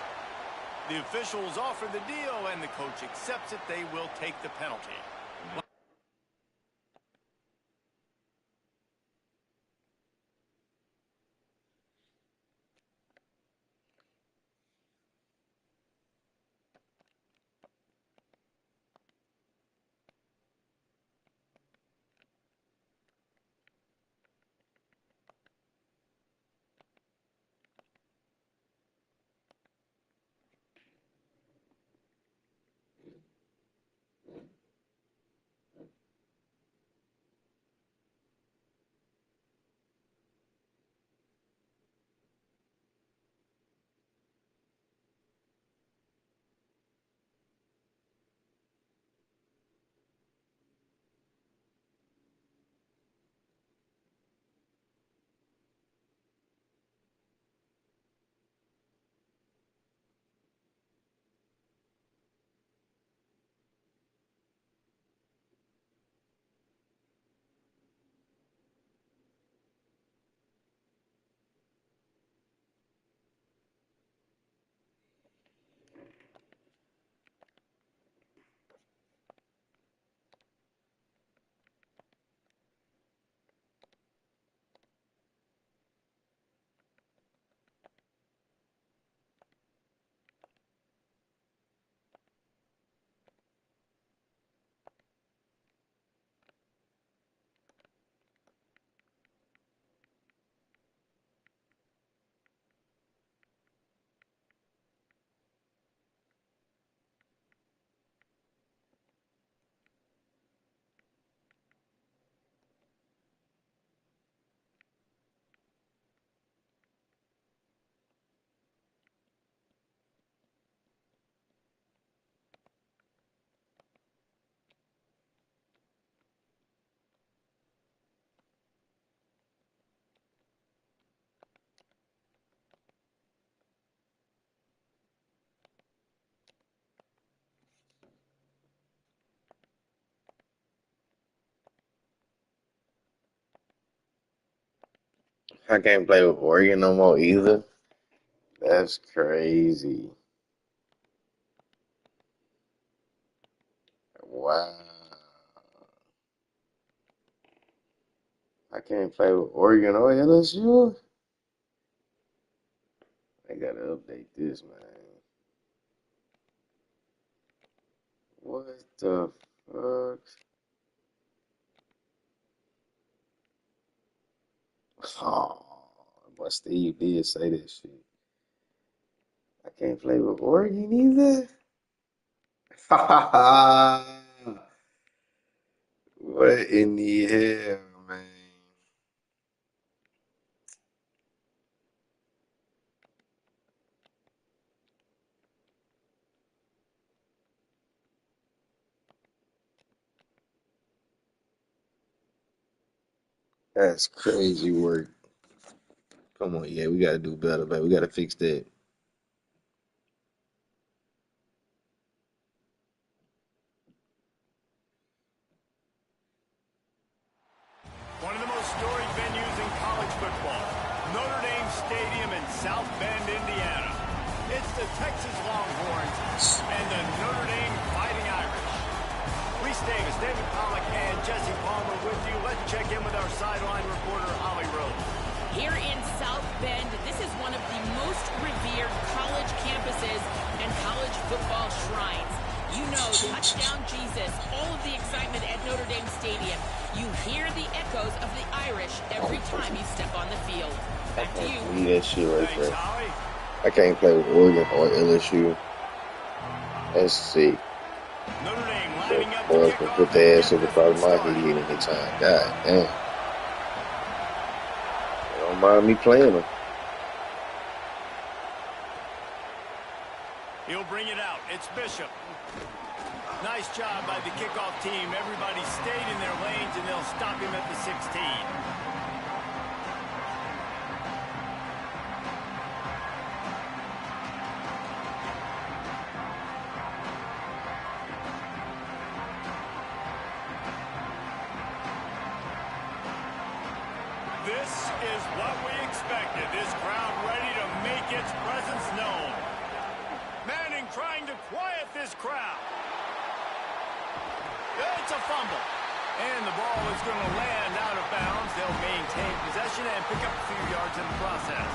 The officials offer the deal, and the coach accepts it. They will take the penalty. I can't play with Oregon no more either. That's crazy. Wow. I can't play with Oregon or LSU. I gotta update this, man. What the fuck? Oh, but Steve did say that shit. I can't play with Oregon either. Ha ha ha. What in the hell, man? That's crazy work. Come on, yeah, we gotta do better, man. We gotta fix that. One of the most storied venues in college football, Notre Dame Stadium in South Bend, Indiana. It's the Texas Longhorns and the Notre Dame Fighting Irish. Reese Davis, David Pollack, and Jesse Palmer with you. Let's check in with our sideline reporter, Holly Rose. Here in South Bend, this is one of the most revered college campuses and college football shrines. You know, touchdown Jesus, all of the excitement at Notre Dame Stadium. You hear the echoes of the Irish every time you step on the field. Back to you. Leave that shit right Thanks, there. Holly. I can't play with Oregon or LSU. Let's see. Notre Dame lining up Boys to can kick put off their and ass get up this across one my started. head anytime. God damn. Don't mind me playing them. He'll bring it out. It's Bishop. Nice job by the kickoff team. Everybody stayed in their lanes, and they'll stop him at the 16. This is what we expected. This crowd ready to make its presence known. Manning trying to quiet this crowd. It's a fumble. And the ball is going to land out of bounds. They'll maintain possession and pick up a few yards in the process.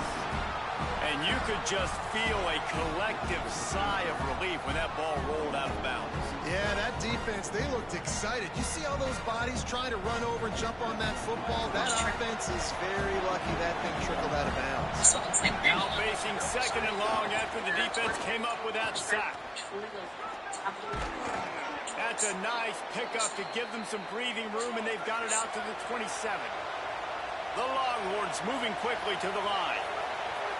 And you could just feel a collective sigh of relief when that ball rolled out of bounds. Yeah, that defense, they looked excited. You see all those bodies trying to run over and jump on that football? That offense is very lucky that thing trickled out of bounds. Now facing second and long after the defense came up with that sack. That's a nice pickup to give them some breathing room, and they've got it out to the 27. The Longhorns moving quickly to the line.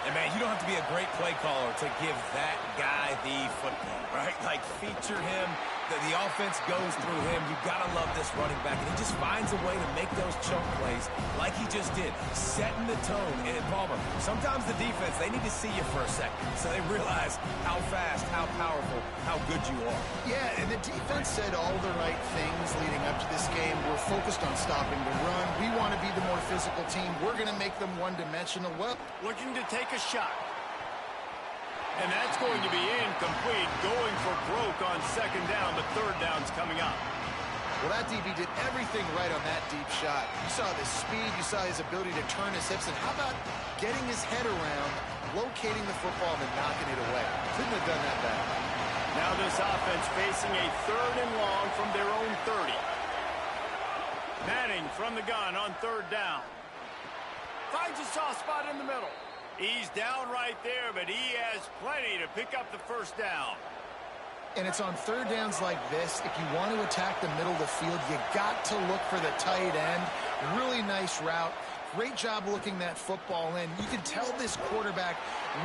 And, man, you don't have to be a great play caller to give that guy the football, right? Like, feature him. The offense goes through him. You've got to love this running back. And he just finds a way to make those choke plays like he just did, setting the tone. And, Palmer, sometimes the defense, they need to see you for a second so they realize how fast, how powerful, how good you are. Yeah, and the defense said all the right things leading up to this game. We're focused on stopping the run. We want to be the more physical team. We're going to make them one-dimensional. Well, Looking to take a shot. And that's going to be incomplete. Going for broke on second down, but third down's coming up. well, that DB did everything right on that deep shot. You saw the speed. You saw his ability to turn his hips. And how about getting his head around, locating the football, and then knocking it away? Couldn't have done that better. Now this offense facing a third and long from their own 30. Manning from the gun on third down. Finds a soft spot in the middle. He's down right there, but he has plenty to pick up the first down. And it's on third downs like this. If you want to attack the middle of the field, you got to look for the tight end. Really nice route. Great job looking that football in. You can tell this quarterback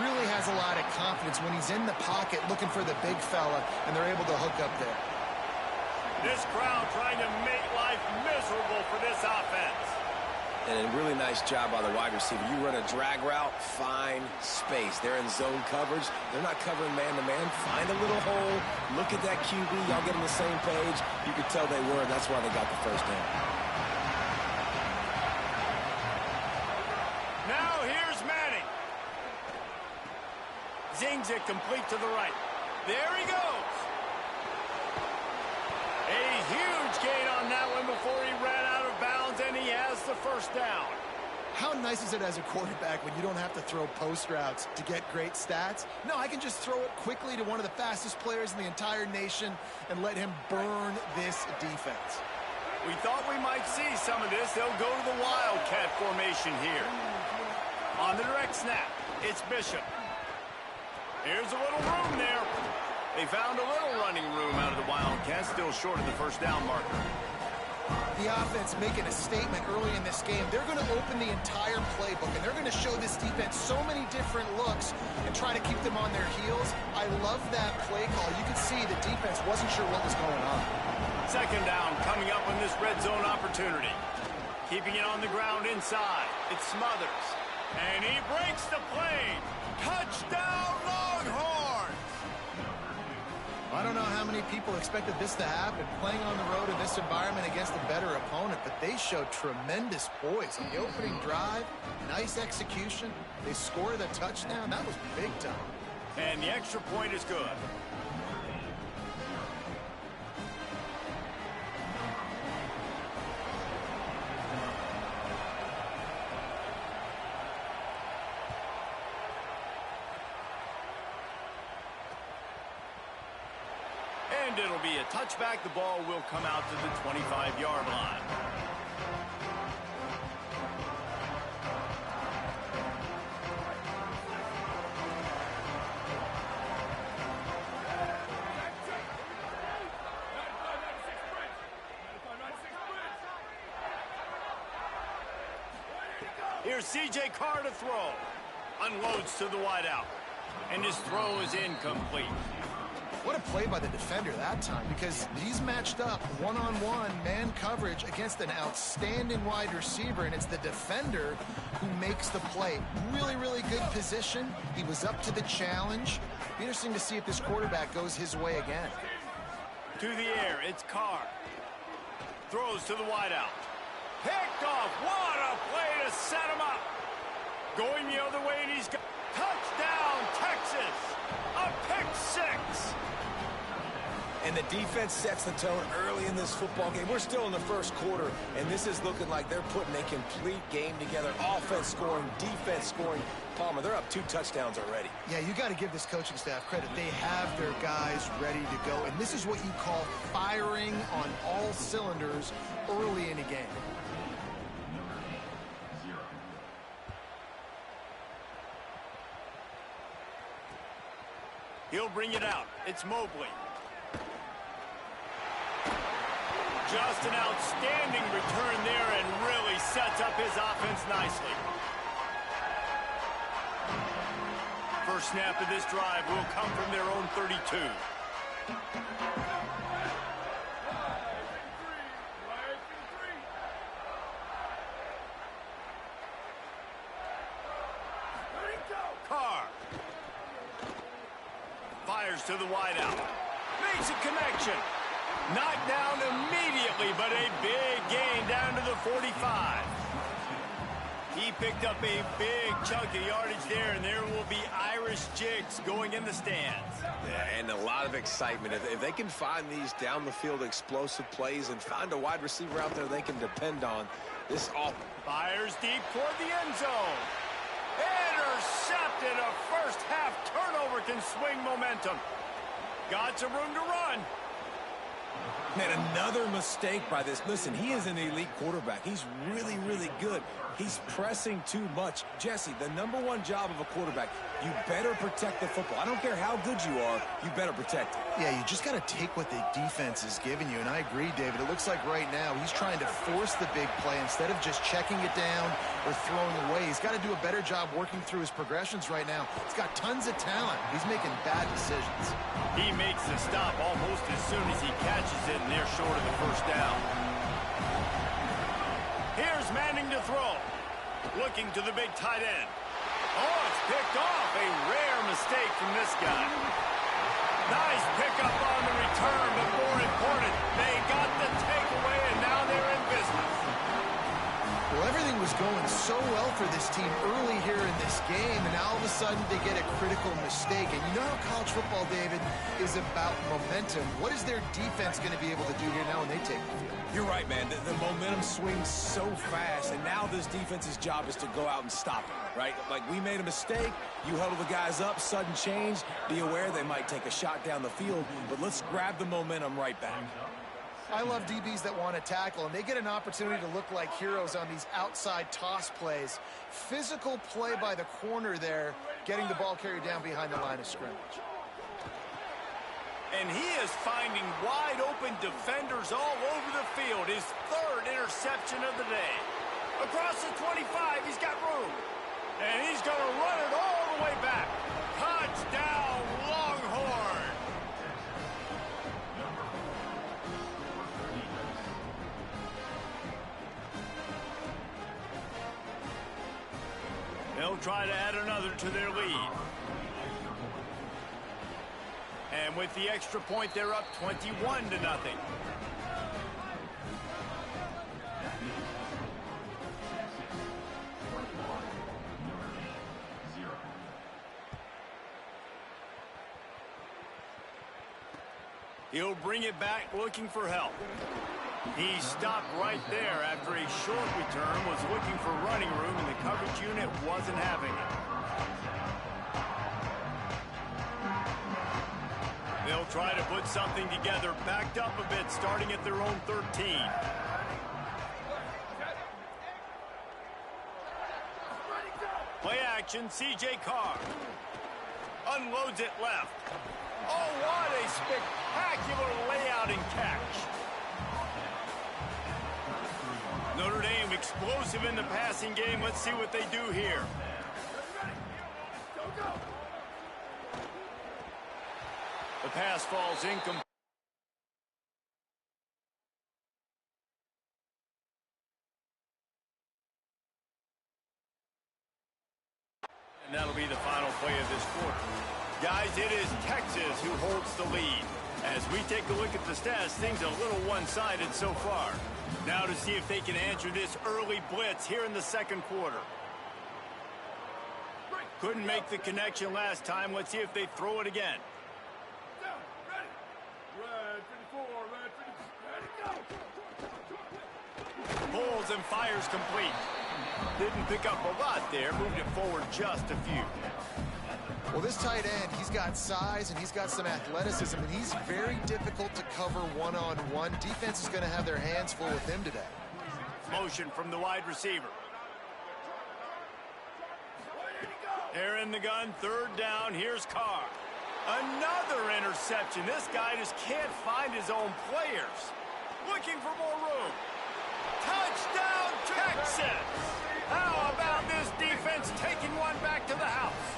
really has a lot of confidence when he's in the pocket looking for the big fella, and they're able to hook up there. This crowd trying to make life miserable for this offense. And a really nice job by the wide receiver. You run a drag route, find space. They're in zone coverage. They're not covering man-to-man. Find a little hole. Look at that QB. Y'all get on the same page. You could tell they were, and that's why they got the first down. Now here's Manning. Zings it complete to the right. There he goes. A huge gain on that one before he ran out of bounds, and he has the first down. How nice is it as a quarterback when you don't have to throw post routes to get great stats? No, I can just throw it quickly to one of the fastest players in the entire nation and let him burn this defense. We thought we might see some of this. They'll go to the Wildcat formation here. On the direct snap, it's Bishop. Here's a little room there. They found a little running room out of the Wildcats, still short of the first down marker. The offense making a statement early in this game. They're going to open the entire playbook, and they're going to show this defense so many different looks and try to keep them on their heels. I love that play call. You could see the defense wasn't sure what was going on. Second down coming up on this red zone opportunity. Keeping it on the ground inside. It's Smothers. And he breaks the plane. Touchdown, Longhorns! I don't know how many people expected this to happen, playing on the road in this environment against a better opponent, but they showed tremendous poise on the opening drive. Nice execution. They scored a touchdown. That was big time. And the extra point is good. And it'll be a touchback. The ball will come out to the 25-yard line. Here's C.J. Carr to throw. Unloads to the wideout. And his throw is incomplete. What a play by the defender that time, because he's matched up one-on-one man coverage against an outstanding wide receiver, and it's the defender who makes the play. Really, really good position. He was up to the challenge. Be interesting to see if this quarterback goes his way again. To the air, it's Carr. Throws to the wideout. Picked off. What a play to set him up. Going the other way, and he's got touchdown, Texas. A pick six. And the defense sets the tone early in this football game. We're still in the first quarter, and this is looking like they're putting a complete game together. Offense scoring, defense scoring. Palmer, they're up 2 touchdowns already. Yeah, you got to give this coaching staff credit. They have their guys ready to go, and this is what you call firing on all cylinders early in a game. He'll bring it out. It's Mobley. Just an outstanding return there and really sets up his offense nicely. First snap of this drive will come from their own 32. Carr. Fires to the wideout. Makes a connection. Knocked down immediately, but a big gain down to the 45. He picked up a big chunk of yardage there, and there will be Irish jigs going in the stands. Yeah, and a lot of excitement. If they can find these down-the-field explosive plays and find a wide receiver out there they can depend on, this all fires deep toward the end zone. Intercepted. A first-half turnover can swing momentum. Got some room to run. Man, another mistake by this. Listen, he is an elite quarterback. He's really, really good. He's pressing too much. Jesse, the #1 job of a quarterback, you better protect the football. I don't care how good you are, you better protect it. Yeah, you just got to take what the defense is giving you, and I agree, David. It looks like right now he's trying to force the big play instead of just checking it down or throwing away. He's got to do a better job working through his progressions right now. He's got tons of talent. He's making bad decisions. He makes the stop almost as soon as he catches it, and they're short of the first down. Here's Manning to throw. Looking to the big tight end. Oh, it's picked off. A rare mistake from this guy. Nice pickup on the return, but more important, they got the takeaway, and now they're in business. Well, everything was going so well for this team early here in this game, and now all of a sudden they get a critical mistake. And you know how college football, David, is about momentum. What is their defense going to be able to do here now when they take the field? You're right, man. The momentum swings so fast, and now this defense's job is to go out and stop it, right? Like, we made a mistake. You huddle the guys up, sudden change. Be aware they might take a shot down the field, but let's grab the momentum right back. I love DBs that want to tackle, and they get an opportunity to look like heroes on these outside toss plays. Physical play by the corner there, getting the ball carried down behind the line of scrimmage. And he is finding wide-open defenders all over the field. His third interception of the day. Across the 25, he's got room. And he's going to run it all the way back. Touchdown, Longhorn! They'll try to add another to their lead. And with the extra point, they're up 21-0. He'll bring it back looking for help. He stopped right there after a short return, was looking for running room, and the coverage unit wasn't having it. They'll try to put something together, backed up a bit, starting at their own 13. Play action, C.J. Carr. Unloads it left. Oh, what a spectacular layout and catch. Notre Dame explosive in the passing game. Let's see what they do here. The pass falls incomplete. And that'll be the final play of this quarter. Guys, it is Texas who holds the lead. As we take a look at the stats, things are a little one-sided so far. Now to see if they can answer this early blitz here in the second quarter. Couldn't make the connection last time. Let's see if they throw it again. Pulls and fires complete. Didn't pick up a lot there. Moved it forward just a few. Well, this tight end, he's got size and he's got some athleticism, and he's very difficult to cover one-on-one. Defense is going to have their hands full with him today. Motion from the wide receiver. They're in the gun, third down. Here's Carr. Another interception. This guy just can't find his own players. Looking for more room. Touchdown, Texas! How about this defense taking one back to the house?